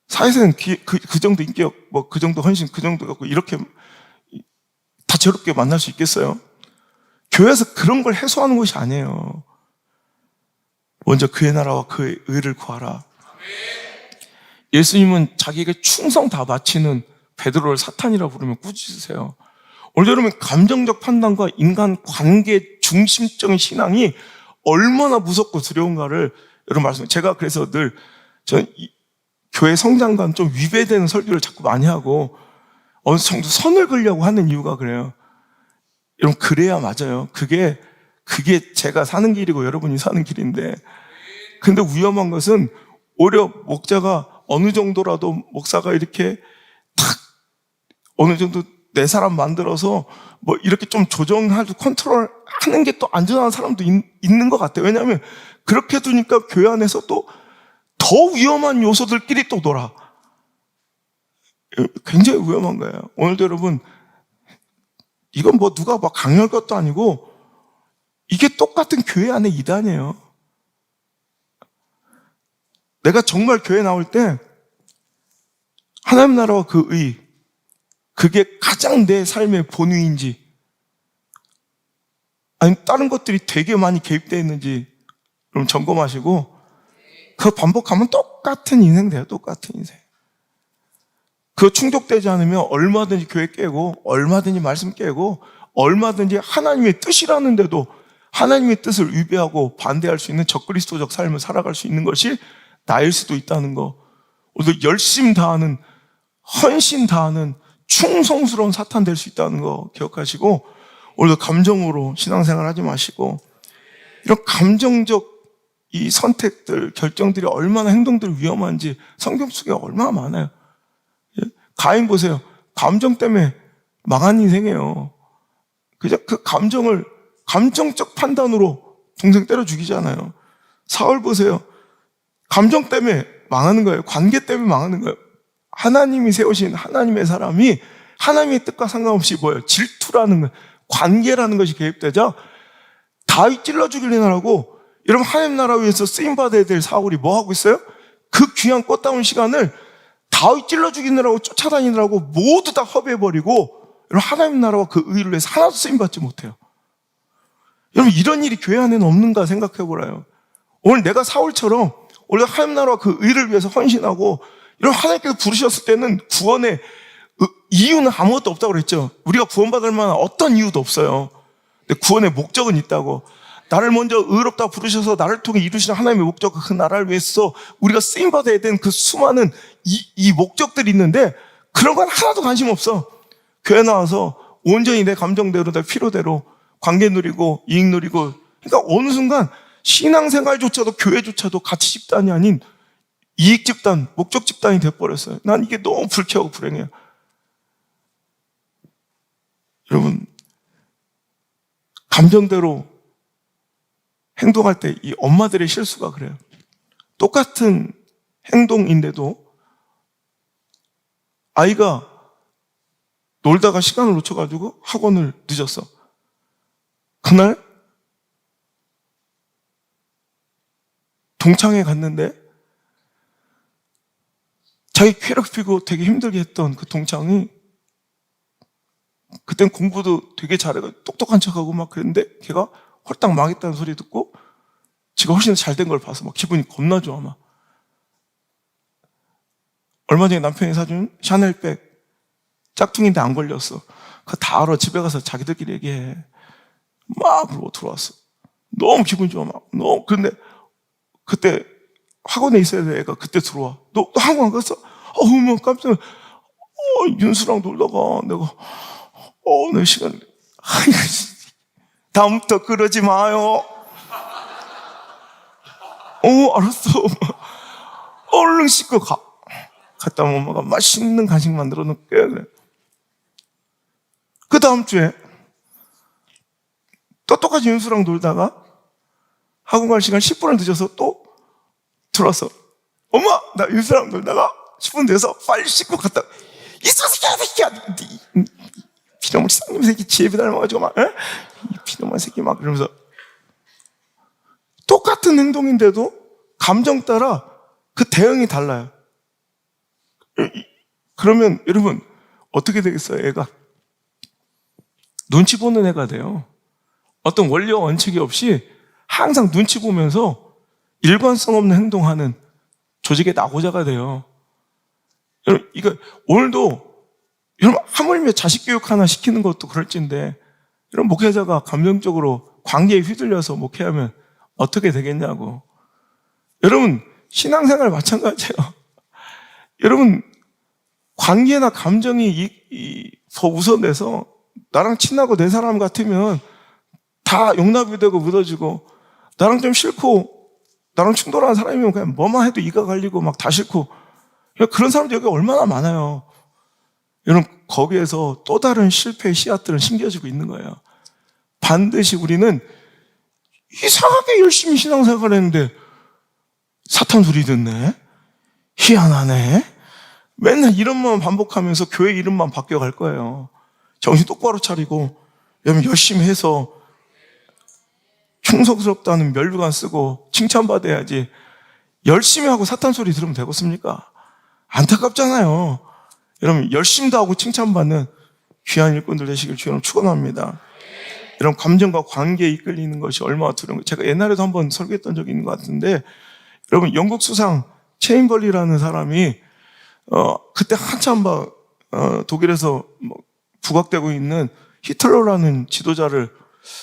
A: 사회에서는 그 정도 인격, 뭐 그 정도 헌신, 그 정도 갖고 이렇게 다채롭게 만날 수 있겠어요? 교회에서 그런 걸 해소하는 것이 아니에요. 먼저 그의 나라와 그의 의를 구하라. 예수님은 자기에게 충성 다 바치는 베드로를 사탄이라고 부르면 꾸짖으세요. 오늘 여러분 감정적 판단과 인간 관계 중심적인 신앙이 얼마나 무섭고 두려운가를 여러분 말씀해요. 제가 그래서 늘 저는 교회 성장과 좀 위배되는 설교를 자꾸 많이 하고 어느 정도 선을 그으려고 하는 이유가 그래요. 여러분 그래야 맞아요. 그게 제가 사는 길이고 여러분이 사는 길인데 근데 위험한 것은 오히려 목자가 어느 정도라도 목사가 이렇게 탁 어느 정도 내 사람 만들어서 뭐 이렇게 좀 조정하고 컨트롤 하는 게 또 안전한 사람도 있는 것 같아요. 왜냐하면 그렇게 두니까 교회 안에서 또 더 위험한 요소들끼리 또 놀아. 굉장히 위험한 거예요. 오늘도 여러분 이건 뭐 누가 막 강요할 것도 아니고 이게 똑같은 교회 안에 이단이에요. 내가 정말 교회 나올 때 하나님 나라와 그 의 그게 가장 내 삶의 본의인지 아니면 다른 것들이 되게 많이 개입되어 있는지 그럼 점검하시고 그거 반복하면 똑같은 인생 돼요. 똑같은 인생. 그거 충족되지 않으면 얼마든지 교회 깨고 얼마든지 말씀 깨고 얼마든지 하나님의 뜻이라는데도 하나님의 뜻을 위배하고 반대할 수 있는 적그리스도적 삶을 살아갈 수 있는 것이 나일 수도 있다는 거. 오늘도 열심 다하는 헌신 다하는 충성스러운 사탄 될 수 있다는 거 기억하시고 오늘도 감정으로 신앙생활 하지 마시고 이런 감정적 이 선택들, 결정들이 얼마나 행동들이 위험한지 성경 속에 얼마나 많아요. 가인 보세요. 감정 때문에 망한 인생이에요. 그죠? 그 감정을 감정적 판단으로 동생 때려 죽이잖아요. 사울 보세요. 감정 때문에 망하는 거예요. 관계 때문에 망하는 거예요. 하나님이 세우신 하나님의 사람이 하나님의 뜻과 상관없이 뭐예요? 질투라는 거, 관계라는 것이 개입되자 다윗 찔러 죽이려고 여러분 하나님 나라 위해서 쓰임받아야 될 사울이 뭐 하고 있어요? 그 귀한 꽃다운 시간을 다윗 찔러 죽이느라고 쫓아다니느라고 모두 다 허비해버리고 여러분 하나님 나라와 그 의를 위해서 하나도 쓰임받지 못해요. 여러분 이런 일이 교회 안에는 없는가 생각해보라요. 오늘 내가 사울처럼 오늘 하나님 나라와 그 의를 위해서 헌신하고 여러분 하나님께서 부르셨을 때는 구원의 이유는 아무것도 없다고 그랬죠. 우리가 구원받을 만한 어떤 이유도 없어요. 근데 구원의 목적은 있다고. 나를 먼저 의롭다 부르셔서 나를 통해 이루시는 하나님의 목적, 그 나라를 위해서 우리가 쓰임받아야 되는 그 수많은 이 목적들이 있는데 그런 건 하나도 관심 없어. 교회 나와서 온전히 내 감정대로, 내 필요대로 관계 누리고 이익 누리고 그러니까 어느 순간 신앙생활조차도 교회조차도 가치 집단이 아닌 이익 집단, 목적 집단이 돼버렸어요. 난 이게 너무 불쾌하고 불행해요. 여러분 감정대로 행동할 때 이 엄마들의 실수가 그래요. 똑같은 행동인데도 아이가 놀다가 시간을 놓쳐가지고 학원을 늦었어. 그날 동창회 갔는데 자기 괴롭히고 되게 힘들게 했던 그 동창이 그땐 공부도 되게 잘해가지고 똑똑한 척하고 막 그랬는데 걔가 홀딱 망했다는 소리 듣고 지가 훨씬 잘 된 걸 봐서 막 기분이 겁나 좋아. 막 얼마 전에 남편이 사준 샤넬백 짝퉁인데 안 걸렸어. 그거 다 알아. 집에 가서 자기들끼리 얘기해. 막 그러고 들어왔어. 너무 기분 좋아. 막 너무. 근데 그때 학원에 있어야 돼. 애가 그때 들어와. 너 학원 안 갔어? 어머 깜짝 놀라. 윤수랑 놀다가 내가 내 시간. 다음부터 그러지 마요. 알았어. 얼른 씻고 가. 갔다 오면 엄마가 맛있는 간식 만들어 놓을게. 그래. 그 다음 주에 또 똑같이 윤수랑 놀다가 학원 갈 시간 10분을 늦어서 또 들어왔어. 엄마, 나 윤수랑 놀다가 10분 돼서 빨리 씻고 갔다. 이 새끼야, 피노만 쌍놈 새끼 지혜비 닮아가지고 막, 이 피노만 새끼 막 이러면서 똑같은 행동인데도 감정 따라 그 대응이 달라요. 그러면 여러분 어떻게 되겠어요? 애가 눈치 보는 애가 돼요. 어떤 원리와 원칙이 없이 항상 눈치 보면서 일관성 없는 행동하는 조직의 낙오자가 돼요. 여러분, 이거 오늘도 여러분 하물며 자식 교육 하나 시키는 것도 그럴진데 이런 목회자가 감정적으로 관계에 휘둘려서 목회하면 어떻게 되겠냐고. 여러분 신앙생활 마찬가지예요. 여러분 관계나 감정이 더 우선돼서 나랑 친하고 내 사람 같으면 다 용납이 되고 묻어지고, 나랑 좀 싫고 나랑 충돌하는 사람이면 그냥 뭐만 해도 이가 갈리고 막 다 싫고, 그런 사람들 여기 얼마나 많아요. 여러분 거기에서 또 다른 실패의 씨앗들은 심겨지고 있는 거예요. 반드시 우리는 이상하게 열심히 신앙생활을 했는데 사탄 소리 듣네, 희한하네, 맨날 이름만 반복하면서 교회 이름만 바뀌어갈 거예요. 정신 똑바로 차리고 여러분 열심히 해서 충성스럽다는 면류관 쓰고 칭찬받아야지, 열심히 하고 사탄 소리 들으면 되겠습니까? 안타깝잖아요. 여러분 열심도 하고 칭찬받는 귀한 일꾼들 되시길 주님 축원합니다. 여러분 감정과 관계에 이끌리는 것이 얼마나 두려운 거예요. 제가 옛날에도 한번 설교했던 적이 있는 것 같은데, 여러분 영국 수상 체인벌리라는 사람이 그때 한참 막 독일에서 부각되고 있는 히틀러라는 지도자를,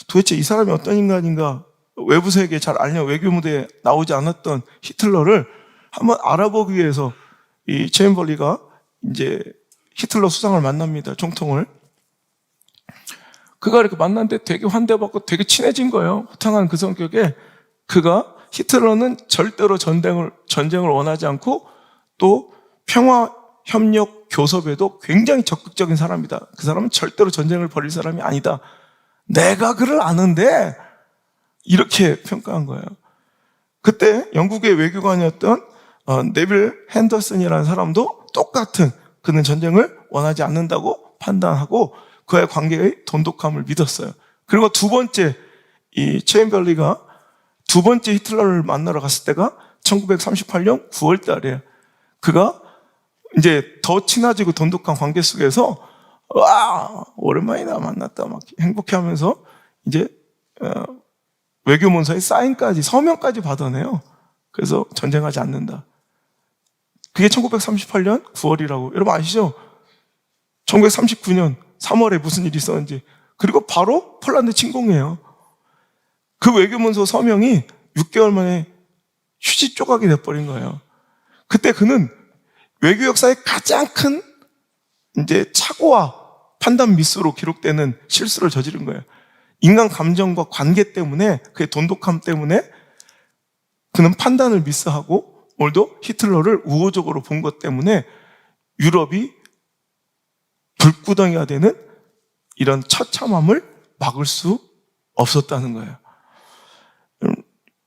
A: 도대체 이 사람이 어떤 인간인가 외부 세계에 잘 알려 외교 무대에 나오지 않았던 히틀러를 한번 알아보기 위해서 이 체인벌리가 이제 히틀러 수상을 만납니다. 총통을. 그가 이렇게 만났는데 되게 환대받고 되게 친해진 거예요. 호탕한 그 성격에. 그가 히틀러는 절대로 전쟁을 원하지 않고 또 평화 협력 교섭에도 굉장히 적극적인 사람이다. 그 사람은 절대로 전쟁을 벌일 사람이 아니다. 내가 그를 아는데, 이렇게 평가한 거예요. 그때 영국의 외교관이었던 네빌 핸더슨이라는 사람도 똑같은, 그는 전쟁을 원하지 않는다고 판단하고 그의 관계의 돈독함을 믿었어요. 그리고 두 번째, 이 체인벌리가 두 번째 히틀러를 만나러 갔을 때가 1938년 9월 달이에요. 그가 이제 더 친해지고 돈독한 관계 속에서 와, 오랜만이다 만났다 막 행복해 하면서 이제 외교문서에 사인까지, 서명까지 받아내요. 그래서 전쟁하지 않는다. 그게 1938년 9월이라고. 여러분 아시죠? 1939년 3월에 무슨 일이 있었는지. 그리고 바로 폴란드 침공이에요. 그 외교문서 서명이 6개월 만에 휴지 조각이 돼버린 거예요. 그때 그는 외교 역사의 가장 큰 이제 착오와 판단 미스로 기록되는 실수를 저지른 거예요. 인간 감정과 관계 때문에, 그의 돈독함 때문에 그는 판단을 미스하고 오늘도 히틀러를 우호적으로 본 것 때문에 유럽이 불구덩이가 되는 이런 처참함을 막을 수 없었다는 거예요.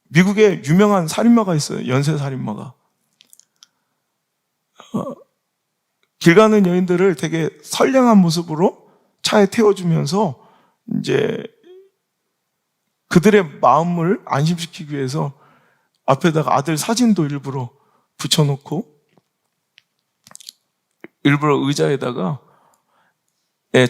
A: 미국에 유명한 살인마가 있어요. 연쇄 살인마가. 길 가는 여인들을 되게 선량한 모습으로 차에 태워주면서 이제 그들의 마음을 안심시키기 위해서 앞에다가 아들 사진도 일부러 붙여놓고 일부러 의자에다가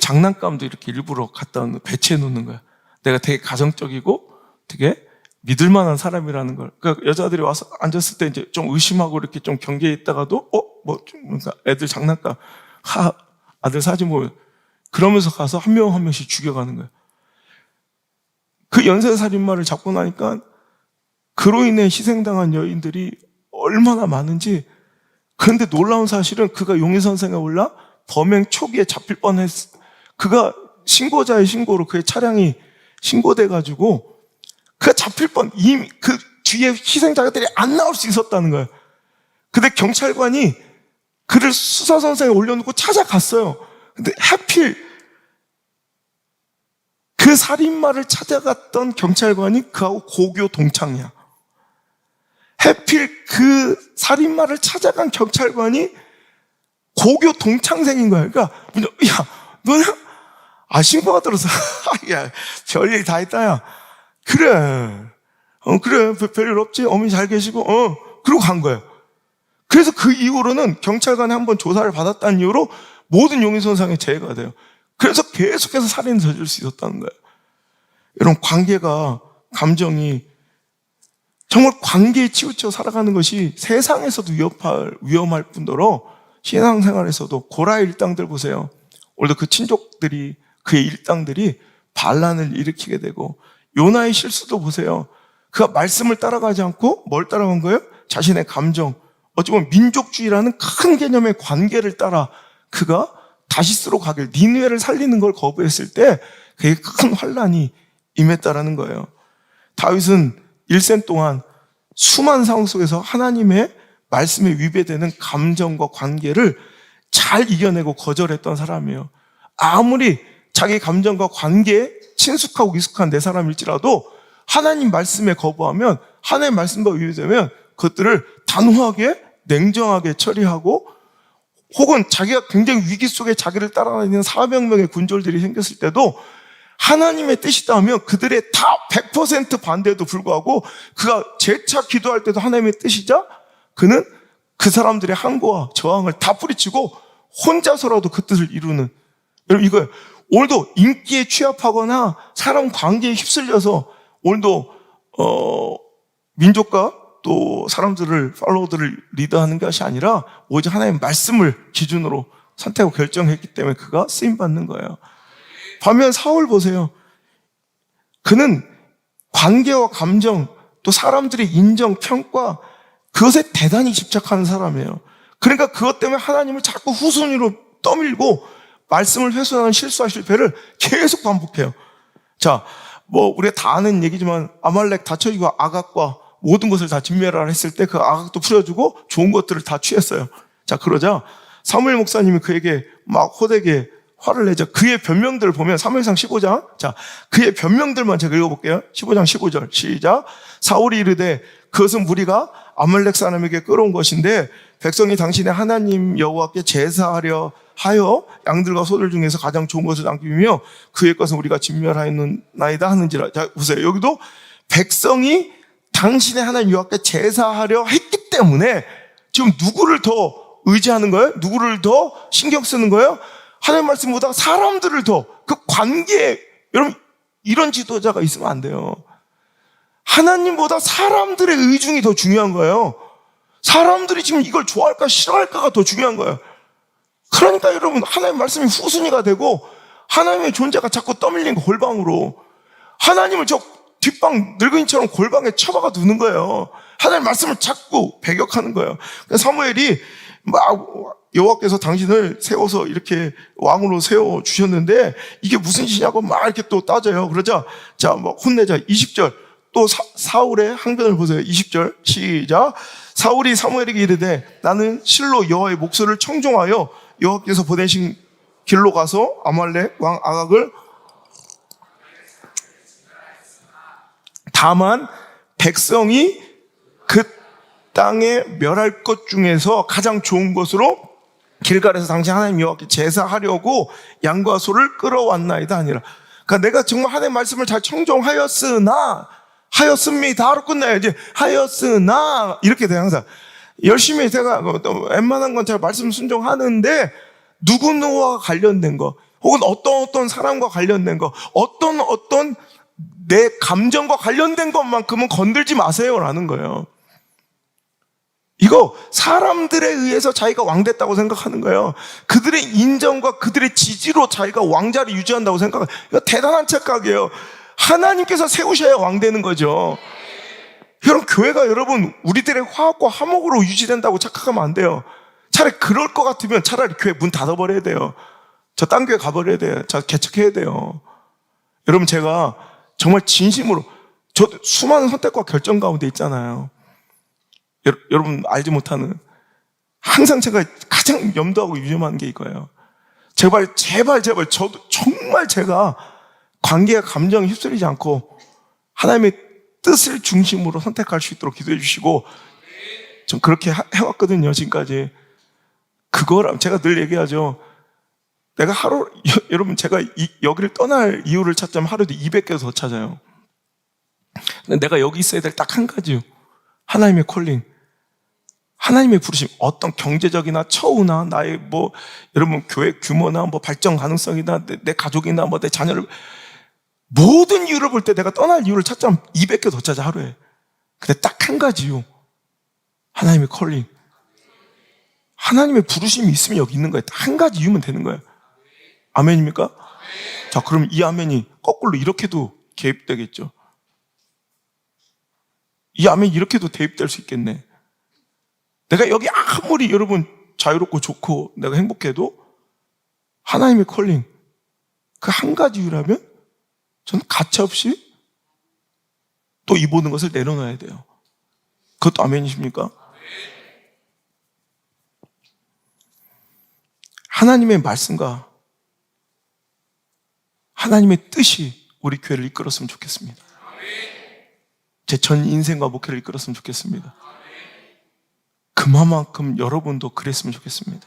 A: 장난감도 이렇게 일부러 갖다 배치해 놓는 거야. 내가 되게 가정적이고 되게 믿을 만한 사람이라는 걸. 그러니까 여자들이 와서 앉았을 때 이제 좀 의심하고 이렇게 좀 경계에 있다가도, 그러니까 애들 장난감, 아들 사진 보면, 그러면서 가서 한 명 한 명씩 죽여가는 거예요. 그 연쇄살인마를 잡고 나니까 그로 인해 희생당한 여인들이 얼마나 많은지. 그런데 놀라운 사실은 그가 용의선상에 올라 범행 초기에 잡힐 그가 신고자의 신고로 그의 차량이 신고돼가지고 그가 잡힐 이미 그 뒤에 희생자들이 안 나올 수 있었다는 거예요. 근데 경찰관이 그를 수사선상에 올려놓고 찾아갔어요. 근데 하필 그 살인마를 찾아갔던 경찰관이 그하고 고교 동창이야. 하필 그 살인마를 찾아간 경찰관이 고교 동창생인 거야. 그러니까, 야, 너는, 신고가 들어서, 야, 별일 다 했다, 야. 그래. 그래. 별일 없지. 어머니 잘 계시고, 그러고 간 거예요. 그래서 그 이후로는 경찰관에 한번 조사를 받았다는 이유로 모든 용의선상에 제외가 돼요. 그래서 계속해서 살인을 저질 수 있었다는 거예요. 이런 관계가, 감정이, 정말 관계에 치우쳐 살아가는 것이 세상에서도 위험할 뿐더러 신앙생활에서도 고라의 일당들 보세요. 오늘도 그 친족들이, 그의 일당들이 반란을 일으키게 되고, 요나의 실수도 보세요. 그가 말씀을 따라가지 않고 뭘 따라간 거예요? 자신의 감정, 어찌 보면 민족주의라는 큰 개념의 관계를 따라 그가 다시스로 가길, 니느웨를 살리는 걸 거부했을 때 그게 큰 환란이 임했다라는 거예요. 다윗은 일생 동안 수많은 상황 속에서 하나님의 말씀에 위배되는 감정과 관계를 잘 이겨내고 거절했던 사람이에요. 아무리 자기 감정과 관계에 친숙하고 익숙한 내 사람일지라도 하나님 말씀에 거부하면, 하나님 말씀과 위배되면 그것들을 단호하게 냉정하게 처리하고, 혹은 자기가 굉장히 위기 속에 자기를 따라다니는 400명의 군졸들이 생겼을 때도 하나님의 뜻이다 하면 그들의 다 100% 반대에도 불구하고 그가 재차 기도할 때도 하나님의 뜻이자 그는 그 사람들의 항거와 저항을 다 뿌리치고 혼자서라도 그 뜻을 이루는, 여러분 이거예요. 오늘도 인기에 취합하거나 사람 관계에 휩쓸려서 오늘도 민족과 또 사람들을, 팔로워들을 리더하는 것이 아니라 오직 하나님의 말씀을 기준으로 선택하고 결정했기 때문에 그가 쓰임받는 거예요. 반면 사울 보세요. 그는 관계와 감정, 또 사람들의 인정, 평가, 그것에 대단히 집착하는 사람이에요. 그러니까 그것 때문에 하나님을 자꾸 후순위로 떠밀고 말씀을 훼손하는 실수와 실패를 계속 반복해요. 자, 우리가 다 아는 얘기지만 아말렉 다처이고 아각과 모든 것을 다 진멸하라 했을 때 그 아각도 풀어주고 좋은 것들을 다 취했어요. 자, 그러자 사무엘 목사님이 그에게 막 호되게 화를 내죠. 그의 변명들을 보면 사무엘상 15장, 자, 그의 변명들만 제가 읽어볼게요. 15장 15절 시작. 사울이 이르되 그것은 무리가 아말렉 사람에게 끌어온 것인데 백성이 당신의 하나님 여호와께 제사하려 하여 양들과 소들 중에서 가장 좋은 것을 남기며 그의 것은 우리가 진멸하였나이다 하는지라. 자, 보세요. 여기도 백성이 당신의 하나님 여호와께 제사하려 했기 때문에 지금 누구를 더 의지하는 거예요? 누구를 더 신경 쓰는 거예요? 하나님 말씀보다 사람들을 더, 그 관계에, 여러분 이런 지도자가 있으면 안 돼요. 하나님보다 사람들의 의중이 더 중요한 거예요. 사람들이 지금 이걸 좋아할까 싫어할까가 더 중요한 거예요. 그러니까 여러분 하나님 말씀이 후순위가 되고 하나님의 존재가 자꾸 떠밀린 골방으로, 하나님을 저 뒷방 늙은이처럼 골방에 처박아 두는 거예요. 하나님 말씀을 자꾸 배격하는 거예요. 그러니까 사무엘이 막 여호와께서 당신을 세워서 이렇게 왕으로 세워 주셨는데 이게 무슨 짓이냐고 막 이렇게 또 따져요. 그러자 자, 혼내자. 20절 또 사울의 항변을 보세요. 20절 시작. 사울이 사무엘에게 이르되 나는 실로 여호와의 목소리를 청종하여 여호와께서 보내신 길로 가서 아말렉 왕 아각을, 다만 백성이 그 땅에 멸할 것 중에서 가장 좋은 것으로 길갈에서 당신 하나님 여호와께 제사하려고 양과 소를 끌어왔나이다 아니라. 그러니까 내가 정말 하나님의 말씀을 잘 하였습니다로 끝나야지. 하였으나 이렇게 돼요. 항상 열심히 제가 웬만한 건 잘 말씀 순종하는데 누구누구와 관련된 거, 혹은 어떤 사람과 관련된 거, 어떤 내 감정과 관련된 것만큼은 건들지 마세요라는 거예요. 이거 사람들에 의해서 자기가 왕됐다고 생각하는 거예요. 그들의 인정과 그들의 지지로 자기가 왕자를 유지한다고 생각해요. 이거 대단한 착각이에요. 하나님께서 세우셔야 왕되는 거죠. 여러분, 교회가 여러분 우리들의 화합과 화목으로 유지된다고 착각하면 안 돼요. 차라리 그럴 것 같으면 차라리 교회 문 닫아버려야 돼요. 저 딴 교회 가버려야 돼요. 저 개척해야 돼요. 여러분, 제가 정말 진심으로, 저도 수많은 선택과 결정 가운데 있잖아요. 여러분 알지 못하는, 항상 제가 가장 염두하고 유념하는 게 이거예요. 제발 저도 정말 제가 관계와 감정에 휩쓸리지 않고 하나님의 뜻을 중심으로 선택할 수 있도록 기도해 주시고, 전 그렇게 해왔거든요, 지금까지. 그거랑 제가 늘 얘기하죠. 내가 여러분, 제가 여기를 떠날 이유를 찾자면 하루에도 200개 더 찾아요. 근데 내가 여기 있어야 될 딱 한 가지요. 하나님의 콜링. 하나님의 부르심. 어떤 경제적이나 처우나 나의 여러분 교회 규모나 발전 가능성이나 내 가족이나 내 자녀를, 모든 이유를 볼 때 내가 떠날 이유를 찾자면 200개 더 찾아, 하루에. 근데 딱 한 가지 이유. 하나님의 콜링. 하나님의 부르심이 있으면 여기 있는 거예요. 딱 한 가지 이유면 되는 거예요. 아멘입니까? 자, 그럼 이 아멘이 거꾸로 이렇게도 개입되겠죠. 이 아멘이 이렇게도 대입될 수 있겠네. 내가 여기 아무리 여러분 자유롭고 좋고 내가 행복해도 하나님의 콜링, 그 한 가지 이유라면 저는 가차없이 또 이 모든 것을 내려놔야 돼요. 그것도 아멘이십니까? 하나님의 말씀과 하나님의 뜻이 우리 교회를 이끌었으면 좋겠습니다. 제 전 인생과 목회를 이끌었으면 좋겠습니다. 그만큼 여러분도 그랬으면 좋겠습니다.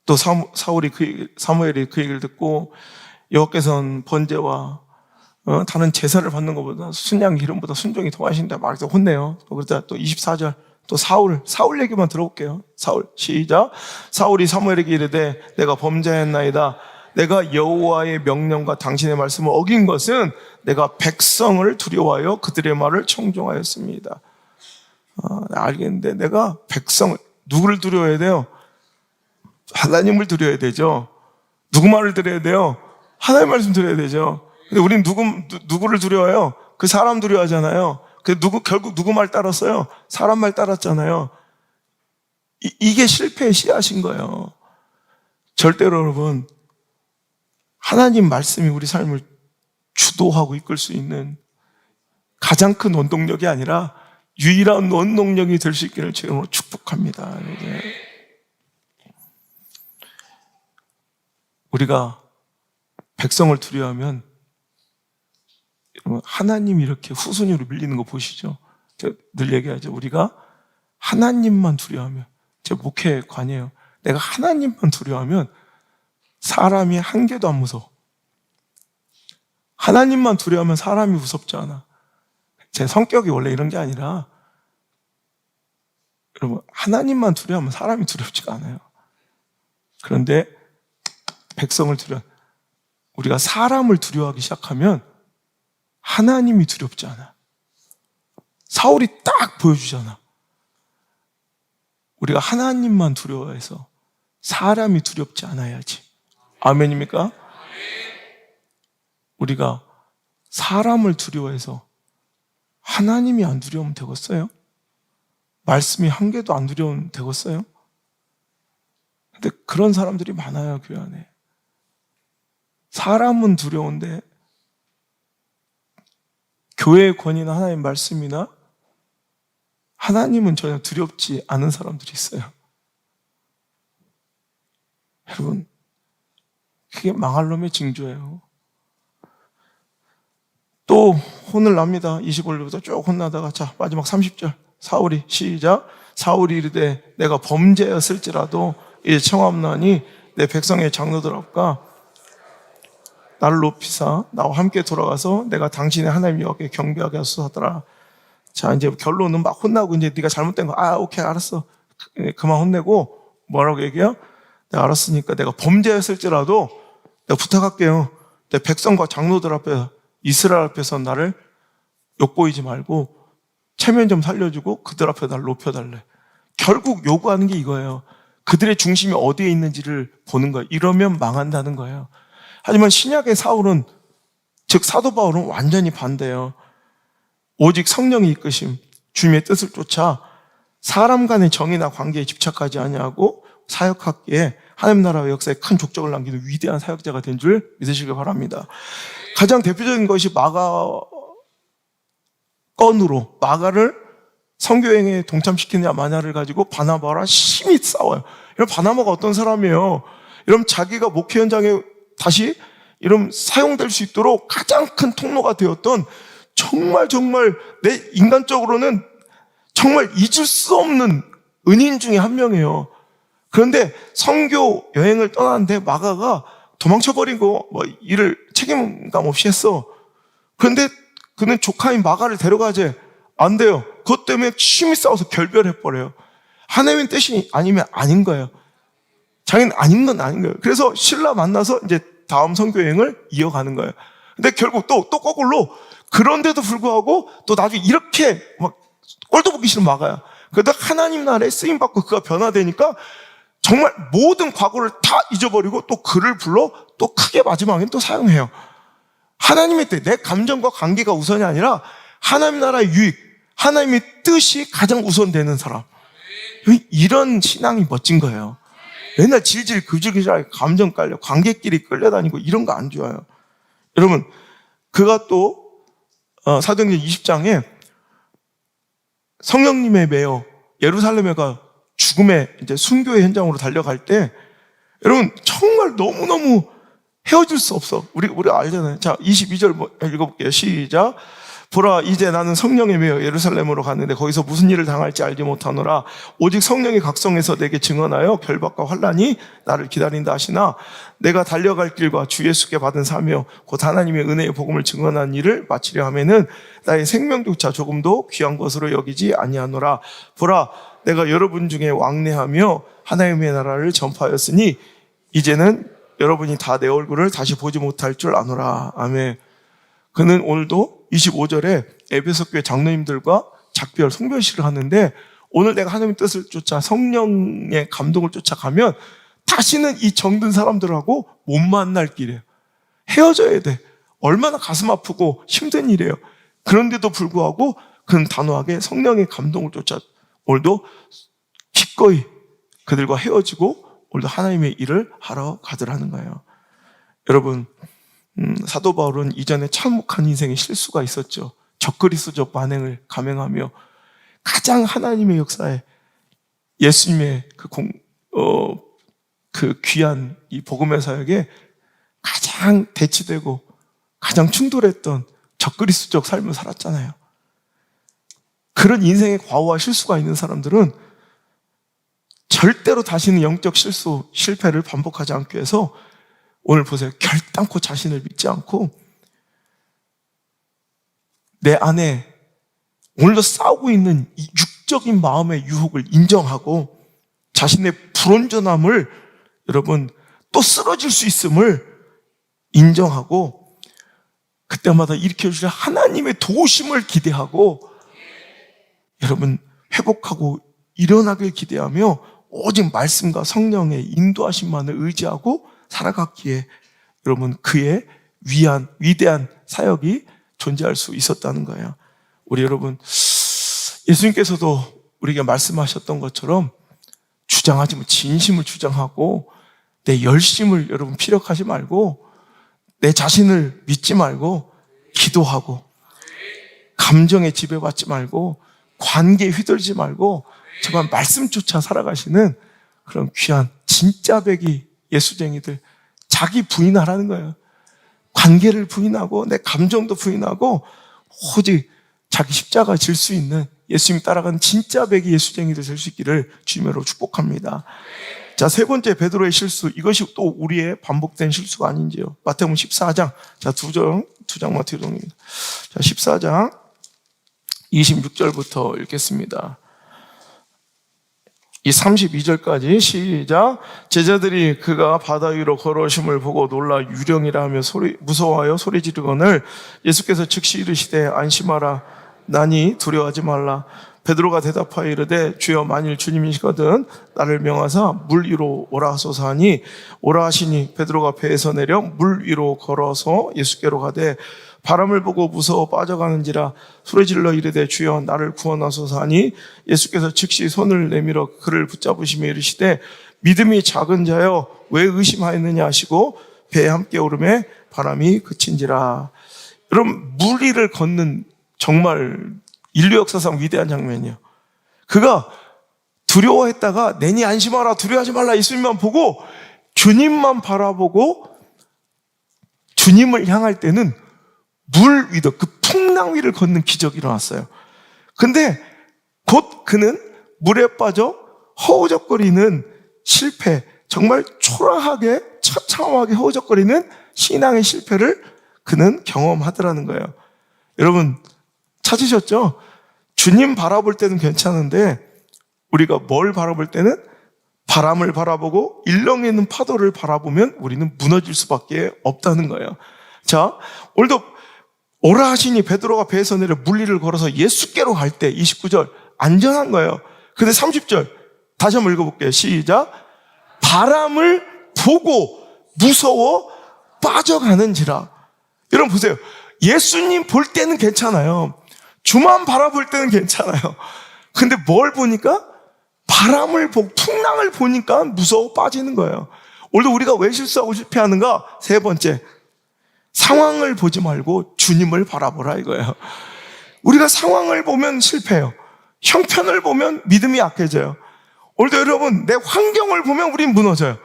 A: 또 사무엘이 그 얘기를 듣고, 여호와께서는 번제와 다른 제사를 받는 것보다 순양 기름보다 순종이 더 하신다 말해서 혼내요. 그러다 또 24절 또 사울 얘기만 들어볼게요. 사울, 시작. 사울이 사무엘에게 이르되 내가 범죄했나이다. 내가 여호와의 명령과 당신의 말씀을 어긴 것은 내가 백성을 두려워하여 그들의 말을 청종하였습니다. 알겠는데 내가 누구를 두려워해야 돼요? 하나님을 두려워야 되죠. 누구 말을 들어야 돼요? 하나님 말씀 들어야 되죠. 근데 우리는 누구를 두려워해요? 그 사람 두려워하잖아요. 결국 누구 말 따랐어요? 사람 말 따랐잖아요. 이게 실패의 씨앗인 거예요. 절대로 여러분, 하나님 말씀이 우리 삶을 주도하고 이끌 수 있는 가장 큰 원동력이 아니라 유일한 원동력이 될 수 있기를 주님으로 축복합니다. 우리가 백성을 두려워하면, 하나님이 이렇게 후순위로 밀리는 거 보시죠? 제가 늘 얘기하죠. 우리가 하나님만 두려워하면, 제 목회관이에요. 내가 하나님만 두려워하면 사람이 한 개도 안 무서워. 하나님만 두려워하면 사람이 무섭지 않아. 제 성격이 원래 이런 게 아니라, 여러분, 하나님만 두려워하면 사람이 두렵지가 않아요. 그런데 백성을 우리가 사람을 두려워하기 시작하면 하나님이 두렵지 않아. 사울이 딱 보여주잖아. 우리가 하나님만 두려워해서 사람이 두렵지 않아야지. 아멘입니까? 우리가 사람을 두려워해서 하나님이 안 두려우면 되겠어요? 말씀이 한 개도 안 두려우면 되겠어요? 근데 그런 사람들이 많아요, 교회 안에. 사람은 두려운데 교회의 권위나 하나님의 말씀이나 하나님은 전혀 두렵지 않은 사람들이 있어요. 여러분, 그게 망할 놈의 징조예요. 또 혼을 납니다. 25절부터 쭉 혼나다가, 자, 마지막 30절. 사울이, 시작. 사울이 이르되 내가 범죄였을지라도 이제 청함나니 내 백성의 장로들 앞과 나를 높이사 나와 함께 돌아가서 내가 당신의 하나님 여호와께 경배하게 하소서하더라. 자, 이제 결론은 막 혼나고, 이제 네가 잘못된 거, 오케이, 알았어, 그만 혼내고, 뭐라고 얘기해요? 내가 알았으니까 내가 범죄였을지라도 내가 부탁할게요. 내 백성과 장로들 앞에, 이스라엘 앞에서 나를 욕보이지 말고 체면 좀 살려주고 그들 앞에 나를 높여달래. 결국 요구하는 게 이거예요. 그들의 중심이 어디에 있는지를 보는 거예요. 이러면 망한다는 거예요. 하지만 신약의 사울은, 즉 사도 바울은 완전히 반대예요. 오직 성령이 이끄심, 주님의 뜻을 쫓아 사람 간의 정의나 관계에 집착하지 아니하고 사역하기에 하나님 나라의 역사에 큰 족적을 남기는 위대한 사역자가 된 줄 믿으시길 바랍니다. 가장 대표적인 것이 마가 건으로, 마가를 선교행에 동참시키느냐 마냐를 가지고 바나바랑 심히 싸워요. 여러분, 바나바가 어떤 사람이에요? 여러분, 자기가 목회 현장에 다시 이런 사용될 수 있도록 가장 큰 통로가 되었던, 정말 내 인간적으로는 정말 잊을 수 없는 은인 중에 한 명이에요. 그런데 선교 여행을 떠났는데 마가가 도망쳐버리고 일을 책임감 없이 했어. 그런데 그는 조카인 마가를 데려가지. 안 돼요. 그것 때문에 심히 싸워서 결별해버려요. 하나님의 뜻이 아니면 아닌 거예요. 자기는 아닌 건 아닌 거예요. 그래서 신라 만나서 이제 다음 선교 여행을 이어가는 거예요. 근데 결국 또 거꾸로, 그런데도 불구하고 또 나중에 이렇게 막 꼴도 보기 싫은 마가야. 그러다 하나님 나라에 쓰임받고 그가 변화되니까 정말 모든 과거를 다 잊어버리고 또 그를 불러 또 크게 마지막엔 또 사용해요. 하나님의 뜻, 내 감정과 관계가 우선이 아니라 하나님 나라의 유익, 하나님의 뜻이 가장 우선되는 사람. 이런 신앙이 멋진 거예요. 맨날 질질 그질그질하게 감정 깔려, 관계끼리 끌려다니고 이런 거 안 좋아요. 여러분, 그가 또 사도행전 20장에 성령님에 매여 예루살렘에 가 죽음의 이제 순교의 현장으로 달려갈 때, 여러분 정말 너무너무 헤어질 수 없어. 우리 알잖아요. 자, 22절 읽어볼게요. 시작. 보라, 이제 나는 성령에 매여 예루살렘으로 갔는데 거기서 무슨 일을 당할지 알지 못하노라. 오직 성령이 각성해서 내게 증언하여 결박과 환난이 나를 기다린다 하시나, 내가 달려갈 길과 주 예수께 받은 사명 곧 하나님의 은혜의 복음을 증언한 일을 마치려 하면은 나의 생명조차 조금도 귀한 것으로 여기지 아니하노라. 보라, 내가 여러분 중에 왕래하며 하나님의 나라를 전파하였으니 이제는 여러분이 다 내 얼굴을 다시 보지 못할 줄 아노라. 아멘. 그는 오늘도 25절에 에베소 교회 장로님들과 작별 송별식을 하는데, 오늘 내가 하나님의 뜻을 쫓아 성령의 감동을 쫓아가면 다시는 이 정든 사람들하고 못 만날 길이에요. 헤어져야 돼. 얼마나 가슴 아프고 힘든 일이에요. 그런데도 불구하고 그는 단호하게 성령의 감동을 쫓아 오늘도 기꺼이 그들과 헤어지고 오늘도 하나님의 일을 하러 가더라는 거예요. 여러분, 사도 바울은 이전에 참혹한 인생의 실수가 있었죠. 적그리스도적 만행을 감행하며 가장 하나님의 역사에 예수님의 그 귀한 이 복음의 사역에 가장 대치되고 가장 충돌했던 적그리스도적 삶을 살았잖아요. 그런 인생의 과오와 실수가 있는 사람들은 절대로 다시는 영적 실수, 실패를 반복하지 않기 위해서 오늘 보세요. 결단코 자신을 믿지 않고 내 안에 오늘도 싸우고 있는 이 육적인 마음의 유혹을 인정하고 자신의 불온전함을, 여러분, 또 쓰러질 수 있음을 인정하고 그때마다 일으켜주실 하나님의 도우심을 기대하고, 여러분, 회복하고 일어나길 기대하며 오직 말씀과 성령의 인도하심만을 의지하고 살아갔기에 여러분 그의 위대한 사역이 존재할 수 있었다는 거예요. 우리 여러분, 예수님께서도 우리에게 말씀하셨던 것처럼 주장하지 마. 진심을 주장하고 내 열심을 여러분 피력하지 말고 내 자신을 믿지 말고 기도하고 감정에 지배받지 말고 관계에 휘둘리지 말고 정말 말씀조차 살아가시는 그런 귀한 진짜 배기 예수쟁이들, 자기 부인하라는 거예요. 관계를 부인하고 내 감정도 부인하고 오직 자기 십자가 질 수 있는 예수님 따라가는 진짜 배기 예수쟁이들 될 수 있기를 주님으로 축복합니다. 자, 세 번째 베드로의 실수, 이것이 또 우리의 반복된 실수가 아닌지요. 마태복음 14장, 자, 두 장 마태복음입니다. 자, 14장 26절부터 읽겠습니다. 이 32절까지 시작. 제자들이 그가 바다 위로 걸어오심을 보고 놀라 유령이라 하며 무서워하여 소리 지르거늘 예수께서 즉시 이르시되 안심하라 나니 두려워하지 말라. 베드로가 대답하여 이르되 주여 만일 주님이시거든 나를 명하사 물 위로 오라 하소서 하니 오라 하시니 베드로가 배에서 내려 물 위로 걸어서 예수께로 가되 바람을 보고 무서워 빠져가는지라 소리질러 이르되 주여 나를 구원하소서 하니 예수께서 즉시 손을 내밀어 그를 붙잡으시며 이르시되 믿음이 작은 자여 왜 의심하였느냐 하시고 배에 함께 오르매 바람이 그친지라. 여러분 물 위를 걷는 정말 인류 역사상 위대한 장면이에요. 그가 두려워했다가 내니 안심하라 두려워하지 말라 예수님만 보고 주님만 바라보고 주님을 향할 때는 물 위도 그 풍랑 위를 걷는 기적이 일어났어요. 근데 곧 그는 물에 빠져 허우적거리는 실패, 정말 초라하게 처참하게 허우적거리는 신앙의 실패를 그는 경험하더라는 거예요. 여러분 찾으셨죠? 주님 바라볼 때는 괜찮은데 우리가 뭘 바라볼 때는 바람을 바라보고 일렁이 있는 파도를 바라보면 우리는 무너질 수밖에 없다는 거예요. 자, 오늘도 오라 하시니 베드로가 배에서 내려 물 위를 걸어서 예수께로 갈 때 29절 안전한 거예요. 근데 30절 다시 한번 읽어볼게요. 시작. 바람을 보고 무서워 빠져가는지라. 여러분 보세요. 예수님 볼 때는 괜찮아요. 주만 바라볼 때는 괜찮아요. 근데 뭘 보니까? 바람을 보고 풍랑을 보니까 무서워 빠지는 거예요. 오늘도 우리가 왜 실수하고 실패하는가? 세 번째, 상황을 보지 말고 주님을 바라보라 이거예요. 우리가 상황을 보면 실패해요. 형편을 보면 믿음이 약해져요. 오늘도 여러분 내 환경을 보면 우린 무너져요.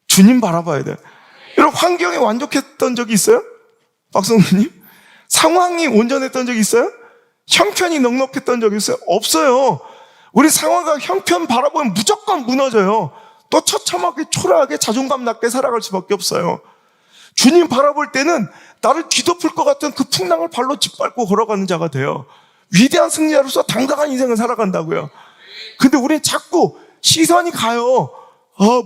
A: 주님 바라봐야 돼요. 여러분 환경에 만족했던 적이 있어요? 박성수님? 상황이 온전했던 적이 있어요? 형편이 넉넉했던 적이 있어요? 없어요. 우리 상황과 형편 바라보면 무조건 무너져요. 또 처참하게 초라하게 자존감 낮게 살아갈 수밖에 없어요. 주님 바라볼 때는 나를 뒤덮을 것 같은 그 풍랑을 발로 짓밟고 걸어가는 자가 돼요. 위대한 승리자로서 당당한 인생을 살아간다고요. 근데 우리는 자꾸 시선이 가요.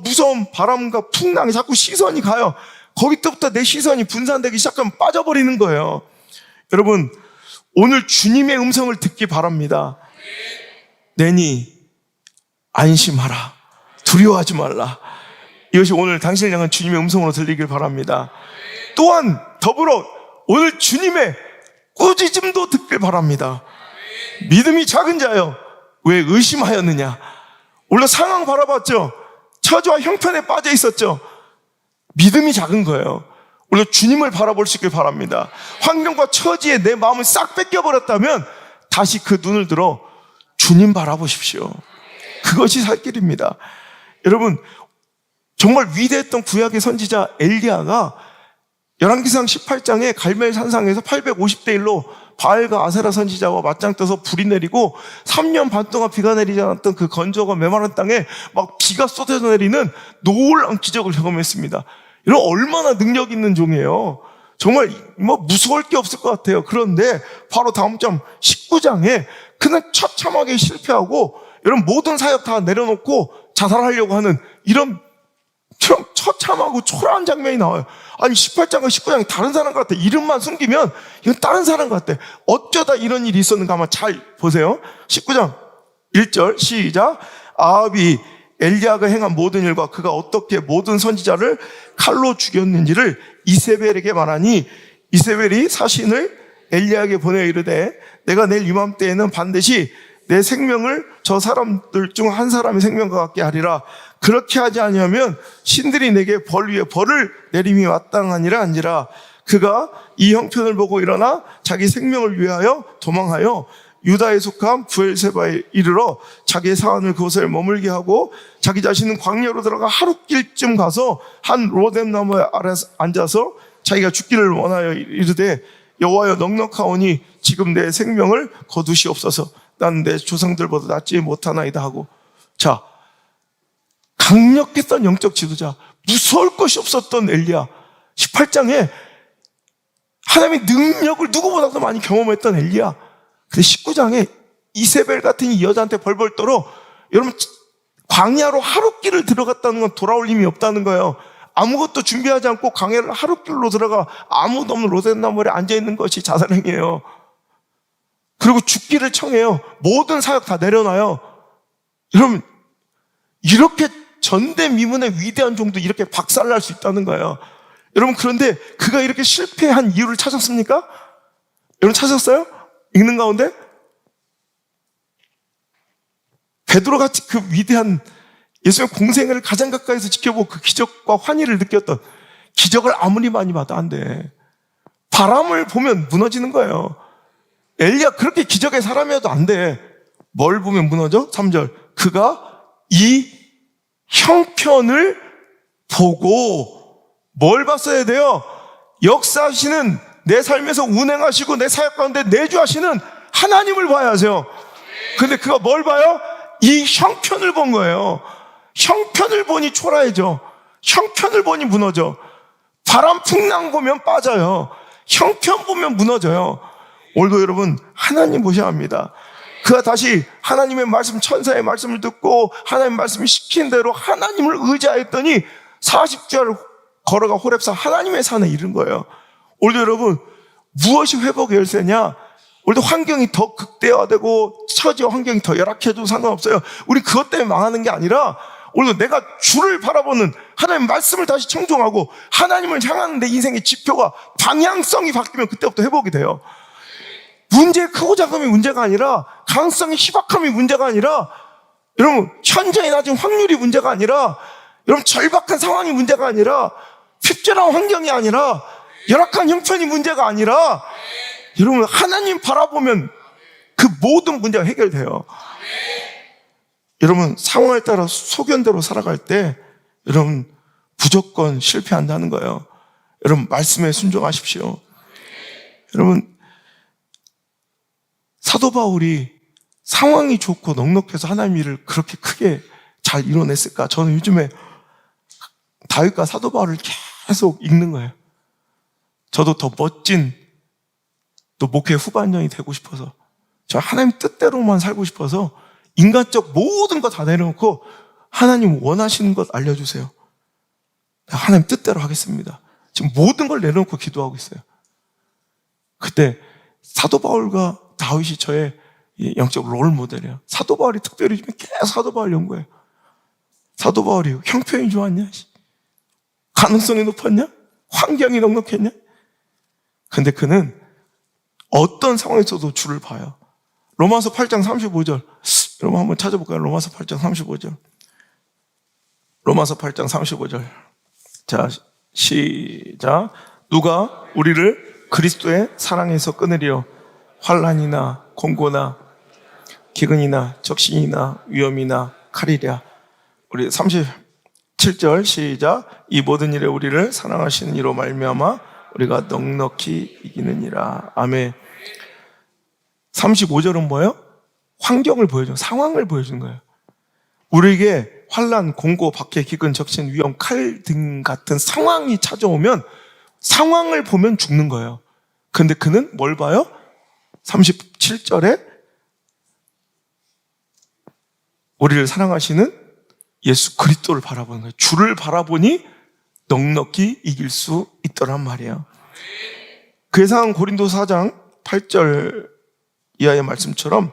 A: 무서운 바람과 풍랑에 자꾸 시선이 가요. 거기부터 내 시선이 분산되기 시작하면 빠져버리는 거예요. 여러분 오늘 주님의 음성을 듣기 바랍니다. 내니 안심하라 두려워하지 말라. 이것이 오늘 당신을 향한 주님의 음성으로 들리길 바랍니다. 또한 더불어 오늘 주님의 꾸짖음도 듣길 바랍니다. 믿음이 작은 자여 왜 의심하였느냐. 오늘 상황 바라봤죠. 처지와 형편에 빠져 있었죠. 믿음이 작은 거예요. 오늘 주님을 바라볼 수 있길 바랍니다. 환경과 처지에 내 마음을 싹 뺏겨버렸다면 다시 그 눈을 들어 주님 바라보십시오. 그것이 살 길입니다. 여러분 정말 위대했던 구약의 선지자 엘리야가 열왕기상 18장에 갈멜 산상에서 850대 1로 바알과 아세라 선지자와 맞짱 떠서 불이 내리고 3년 반 동안 비가 내리지 않았던 그 건조가 메마른 땅에 막 비가 쏟아져 내리는 놀라운 기적을 경험했습니다. 이런 얼마나 능력 있는 종이에요. 정말 뭐 무서울 게 없을 것 같아요. 그런데 바로 다음 장 19장에 그는 처참하게 실패하고 이런 모든 사역 다 내려놓고 자살하려고 하는 이런 처참하고 초라한 장면이 나와요. 아니 18장과 19장이 다른 사람 같아. 이름만 숨기면 이건 다른 사람 같아. 어쩌다 이런 일이 있었는가 한번 잘 보세요. 19장 1절 시작. 아합이 엘리야가 행한 모든 일과 그가 어떻게 모든 선지자를 칼로 죽였는지를 이세벨에게 말하니 이세벨이 사신을 엘리야에게 보내 이르되 내가 내일 이맘때에는 반드시 내 생명을 저 사람들 중 한 사람의 생명과 같게 하리라. 그렇게 하지 아니하면 신들이 내게 벌 위에 벌을 내림이 마땅하니라 한지라. 그가 이 형편을 보고 일어나 자기 생명을 위하여 도망하여 유다에 속한 부엘세바에 이르러 자기의 사안을 그곳에 머물게 하고 자기 자신은 광야로 들어가 하룻길쯤 가서 한 로뎀 나무 아래 앉아서 자기가 죽기를 원하여 이르되 여호와여 넉넉하오니 지금 내 생명을 거두시옵소서. 나는 내 조상들보다 낫지 못하나이다 하고. 자, 강력했던 영적 지도자, 무서울 것이 없었던 엘리야. 18장에 하나님의 능력을 누구보다도 많이 경험했던 엘리야. 근데 19장에 이세벨 같은 이 여자한테 벌벌 떨어. 여러분 광야로 하룻길을 들어갔다는 건 돌아올 힘이 없다는 거예요. 아무것도 준비하지 않고 광야를 하룻길로 들어가 아무도 없는 로셋나무에 앉아있는 것이 자살행위예요. 그리고 죽기를 청해요. 모든 사역 다 내려놔요. 여러분, 이렇게 전대미문의 위대한 종도 이렇게 박살날 수 있다는 거예요. 여러분, 그런데 그가 이렇게 실패한 이유를 찾았습니까? 여러분 찾았어요? 읽는 가운데? 베드로같이 그 위대한 예수의 공생애를 가장 가까이서 지켜보고 그 기적과 환희를 느꼈던, 기적을 아무리 많이 봐도 안 돼. 바람을 보면 무너지는 거예요. 엘리야 그렇게 기적의 사람이어도 안 돼. 뭘 보면 무너져? 3절. 그가 이 형편을 보고 뭘 봤어야 돼요? 역사하시는, 내 삶에서 운행하시고 내 사역 가운데 내주하시는 하나님을 봐야 하세요. 근데 그가 뭘 봐요? 이 형편을 본 거예요. 형편을 보니 초라해져. 형편을 보니 무너져. 바람 풍랑 보면 빠져요. 형편 보면 무너져요. 오늘도 여러분 하나님 보셔야 합니다. 그가 다시 하나님의 말씀, 천사의 말씀을 듣고 하나님의 말씀을 시킨 대로 하나님을 의지하였더니 40주를 걸어가 호렙산 하나님의 산에 이른 거예요. 오늘도 여러분 무엇이 회복의 열쇠냐? 오늘도 환경이 더 극대화되고 처지와 환경이 더 열악해도 상관없어요. 우리 그것 때문에 망하는 게 아니라 오늘도 내가 주를 바라보는 하나님의 말씀을 다시 청종하고 하나님을 향하는 내 인생의 지표가 방향성이 바뀌면 그때부터 회복이 돼요. 문제의 크고 작음이 문제가 아니라, 가능성의 희박함이 문제가 아니라, 여러분 현저히 낮은 확률이 문제가 아니라, 여러분 절박한 상황이 문제가 아니라, 핍절한 환경이 아니라, 열악한 형편이 문제가 아니라, 여러분 하나님 바라보면 그 모든 문제가 해결돼요. 여러분 상황에 따라 소견대로 살아갈 때 여러분 무조건 실패한다는 거예요. 여러분 말씀에 순종하십시오. 여러분 사도 바울이 상황이 좋고 넉넉해서 하나님 일을 그렇게 크게 잘 이뤄냈을까? 저는 요즘에 다윗과 사도 바울을 계속 읽는 거예요. 저도 더 멋진 또 목회 후반전이 되고 싶어서, 저 하나님 뜻대로만 살고 싶어서 인간적 모든 거 다 내려놓고 하나님 원하시는 것 알려주세요. 하나님 뜻대로 하겠습니다. 지금 모든 걸 내려놓고 기도하고 있어요. 그때 사도 바울과 다윗이 저의 영적 롤 모델이에요. 사도 바울이 특별히 계속 사도 바울 연구해요. 사도 바울이 형편이 좋았냐? 가능성이 높았냐? 환경이 넉넉했냐? 근데 그는 어떤 상황에서도 주를 봐요. 로마서 8장 35절. 여러분 한번 찾아볼까요? 로마서 8장 35절. 로마서 8장 35절. 자, 시작. 누가 우리를 그리스도의 사랑에서 끊으리요? 환난이나 공고나 기근이나 적신이나 위험이나 칼이랴. 우리 37절 시작. 이 모든 일에 우리를 사랑하시는 이로 말미암아 우리가 넉넉히 이기느니라. 아멘. 35절은 뭐예요? 환경을 보여줘요. 상황을 보여주는 거예요. 우리에게 환난, 공고, 박해, 기근, 적신, 위험, 칼 등 같은 상황이 찾아오면 상황을 보면 죽는 거예요. 근데 그는 뭘 봐요? 37절에 우리를 사랑하시는 예수 그리스도를 바라보는 거예요. 주를 바라보니 넉넉히 이길 수 있더란 말이에요. 그래서 고린도서 4장 8절 이하의 말씀처럼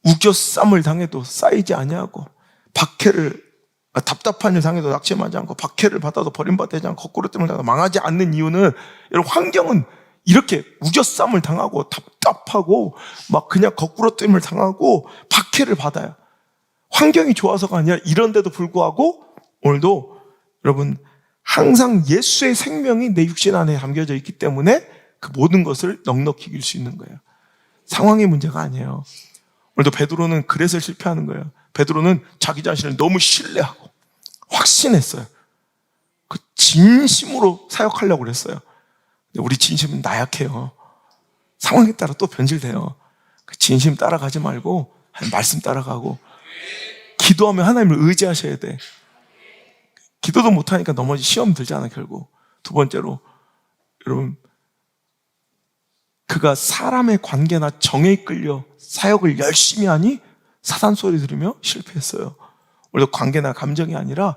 A: 우겨 쌈을 당해도 쌓이지 아니하고, 박해를 답답한 일 당해도 낙심하지 않고, 박해를 받아도 버림받지 않고, 거꾸로 뜸을 당해도 망하지 않는 이유는, 여러분 환경은 이렇게 우겨 쌈을 당하고 답답하고 막 그냥 거꾸로 뜸을 당하고 박해를 받아요. 환경이 좋아서가 아니라 이런데도 불구하고 오늘도 여러분 항상 예수의 생명이 내 육신 안에 담겨져 있기 때문에 그 모든 것을 넉넉히 이길 수 있는 거예요. 상황의 문제가 아니에요. 오늘도 베드로는 그래서 실패하는 거예요. 베드로는 자기 자신을 너무 신뢰하고 확신했어요. 그 진심으로 사역하려고 그랬어요. 근데 우리 진심은 나약해요. 상황에 따라 또 변질돼요. 그 진심 따라가지 말고 말씀 따라가고, 기도하면 하나님을 의지하셔야 돼. 기도도 못하니까 넘어지 시험 들잖아 결국. 두 번째로 여러분, 그가 사람의 관계나 정에 이끌려 사역을 열심히 하니 사단 소리 들으며 실패했어요. 우리도 관계나 감정이 아니라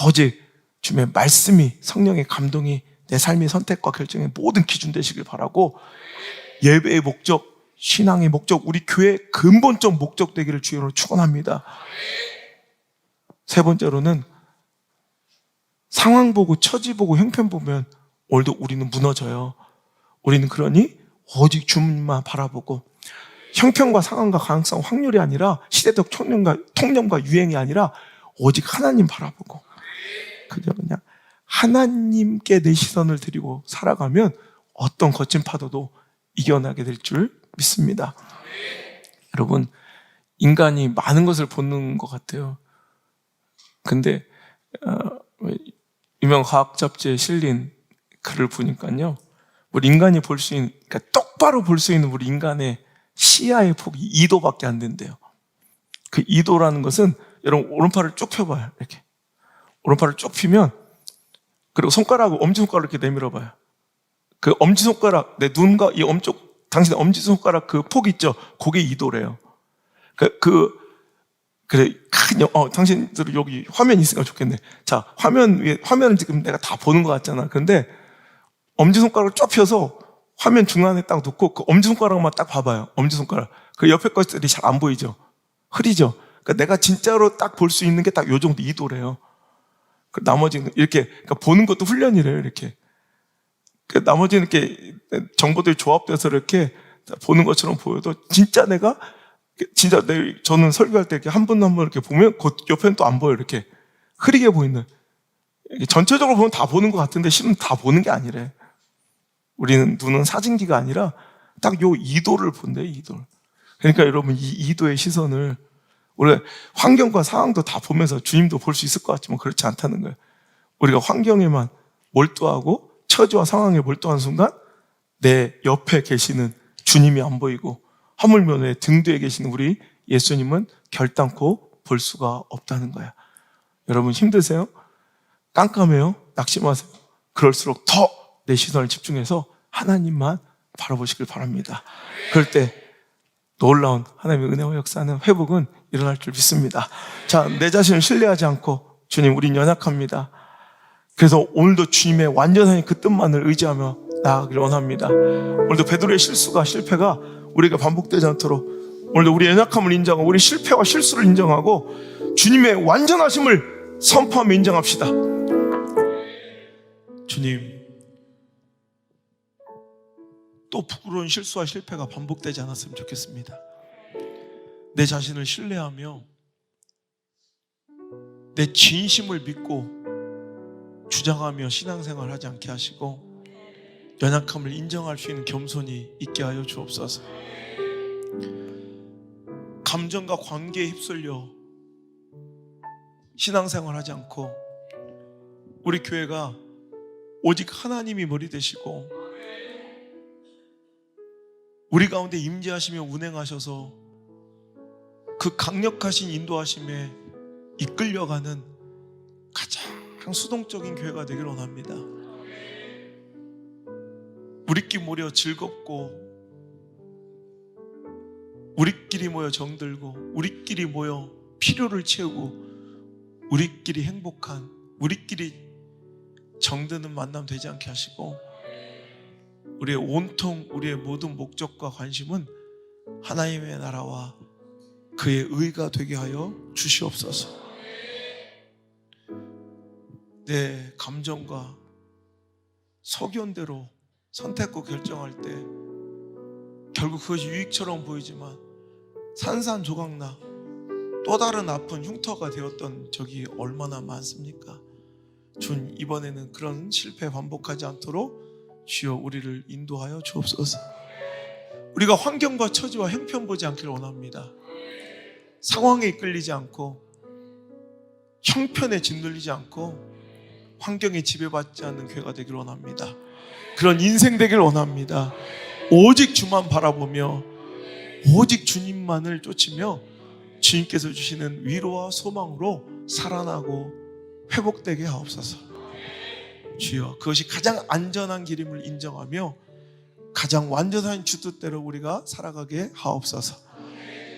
A: 오직 주님의 말씀이, 성령의 감동이 내 삶의 선택과 결정의 모든 기준 되시길 바라고, 예배의 목적, 신앙의 목적, 우리 교회의 근본적 목적 되기를 주님으로 축원합니다. 세 번째로는 상황 보고 처지 보고 형편 보면 오늘도 우리는 무너져요. 우리는 그러니 오직 주님만 바라보고, 형편과 상황과 가능성, 확률이 아니라 시대적 통념과 유행이 아니라 오직 하나님 바라보고, 그냥 하나님께 내 시선을 드리고 살아가면 어떤 거친 파도도 이겨나게 될 줄 믿습니다. 여러분, 인간이 많은 것을 보는 것 같아요. 근데 유명 과학 잡지에 실린 글을 보니까요, 우리 인간이 볼 수 있는, 그러니까 똑바로 볼 수 있는 우리 인간의 시야의 폭이 2도밖에 안 된대요. 그 2도라는 것은, 여러분 오른팔을 쭉 펴봐요. 이렇게 오른팔을 쭉 펴면, 그리고 엄지손가락을 이렇게 내밀어봐요. 그 엄지손가락, 내 눈과 이 당신의 엄지손가락 그 폭 있죠? 그게 2도래요. 그래, 당신들 여기 화면 있으니까 좋겠네. 자, 화면은 지금 내가 다 보는 것 같잖아. 그런데 엄지손가락을 쭉 펴서 화면 중간에 딱 놓고 그 엄지손가락만 딱 봐봐요. 엄지손가락. 그 옆에 것들이 잘 안 보이죠? 흐리죠? 그러니까 내가 진짜로 딱 볼 수 있는 게 딱 요 정도 2도래요. 그 나머지는 이렇게, 그러니까 보는 것도 훈련이래요, 이렇게. 그 나머지는 이렇게 정보들이 조합돼서 이렇게 보는 것처럼 보여도, 저는 설교할 때 이렇게 한 분 한 분 이렇게 보면 그 옆에는 또 안 보여요. 이렇게 흐리게 보이는. 전체적으로 보면 다 보는 것 같은데 실은 다 보는 게 아니래. 우리는 눈은 사진기가 아니라 딱 요 2도를 본대요, 2도를. 그러니까 여러분, 이 2도의 시선을, 우리가 환경과 상황도 다 보면서 주님도 볼 수 있을 것 같지만 그렇지 않다는 거예요. 우리가 환경에만 몰두하고 처지와 상황에 몰두한 순간 내 옆에 계시는 주님이 안 보이고, 하물며 내 등 뒤에 계시는 우리 예수님은 결단코 볼 수가 없다는 거야. 여러분 힘드세요? 깜깜해요? 낙심하세요? 그럴수록 더 내 시선을 집중해서 하나님만 바라보시길 바랍니다. 그럴 때 놀라운 하나님의 은혜와 역사는, 회복은 일어날 줄 믿습니다. 자, 내 자신을 신뢰하지 않고, 주님, 우린 연약합니다. 그래서 오늘도 주님의 완전한 그 뜻만을 의지하며 나아가길 원합니다. 오늘도 베드로의 실패가 우리가 반복되지 않도록, 오늘도 우리 연약함을 인정하고 우리 실패와 실수를 인정하고 주님의 완전하심을 선포하며 인정합시다. 주님, 또 부끄러운 실수와 실패가 반복되지 않았으면 좋겠습니다. 내 자신을 신뢰하며 내 진심을 믿고 주장하며 신앙생활을 하지 않게 하시고, 연약함을 인정할 수 있는 겸손이 있게 하여 주옵소서. 감정과 관계에 휩쓸려 신앙생활 하지 않고, 우리 교회가 오직 하나님이 머리 되시고 우리 가운데 임재하시며 운행하셔서 그 강력하신 인도하심에 이끌려가는 가장 수동적인 교회가 되기를 원합니다. 우리끼리 모여 즐겁고, 우리끼리 모여 정들고, 우리끼리 모여 필요를 채우고, 우리끼리 행복한, 우리끼리 정드는 만남 되지 않게 하시고, 우리의 온통 우리의 모든 목적과 관심은 하나님의 나라와 그의 의가 되게 하여 주시옵소서. 내 감정과 소견대로 선택과 결정할 때 결국 그것이 유익처럼 보이지만 산산조각나 또 다른 아픈 흉터가 되었던 적이 얼마나 많습니까? 주님, 이번에는 그런 실패 반복하지 않도록 주여 우리를 인도하여 주옵소서. 우리가 환경과 처지와 형편 보지 않기를 원합니다. 상황에 이끌리지 않고, 형편에 짓눌리지 않고, 환경에 지배받지 않는 교회가 되기를 원합니다. 그런 인생 되기를 원합니다. 오직 주만 바라보며 오직 주님만을 쫓으며 주님께서 주시는 위로와 소망으로 살아나고 회복되게 하옵소서. 주여, 그것이 가장 안전한 길임을 인정하며 가장 완전한 주 뜻대로 우리가 살아가게 하옵소서.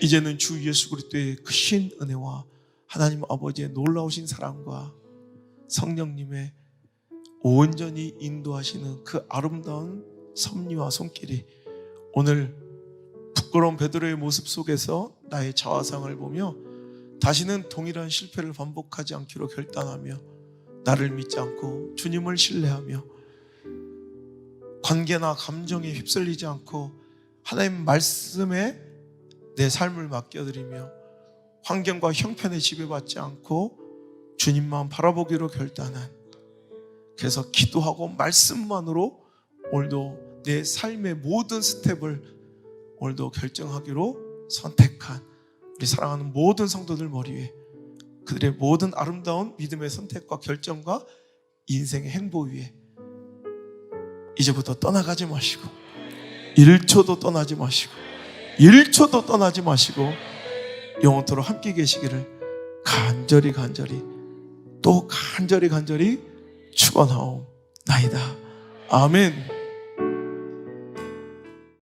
A: 이제는 주 예수 그리스도의 크신 은혜와 하나님 아버지의 놀라우신 사랑과 성령님의 온전히 인도하시는 그 아름다운 섭리와 손길이 오늘 부끄러운 베드로의 모습 속에서 나의 자화상을 보며 다시는 동일한 실패를 반복하지 않기로 결단하며 나를 믿지 않고 주님을 신뢰하며 관계나 감정에 휩쓸리지 않고 하나님 말씀에 내 삶을 맡겨드리며 환경과 형편에 지배받지 않고 주님만 바라보기로 결단한, 그래서 기도하고 말씀만으로 오늘도 내 삶의 모든 스텝을 오늘도 결정하기로 선택한 우리 사랑하는 모든 성도들 머리 위에 그들의 모든 아름다운 믿음의 선택과 결정과 인생의 행보 위에 이제부터 떠나가지 마시고 1초도 떠나지 마시고 1초도 떠나지 마시고 영원토록 함께 계시기를 간절히 또 간절히 축원하옵나이다. 아멘.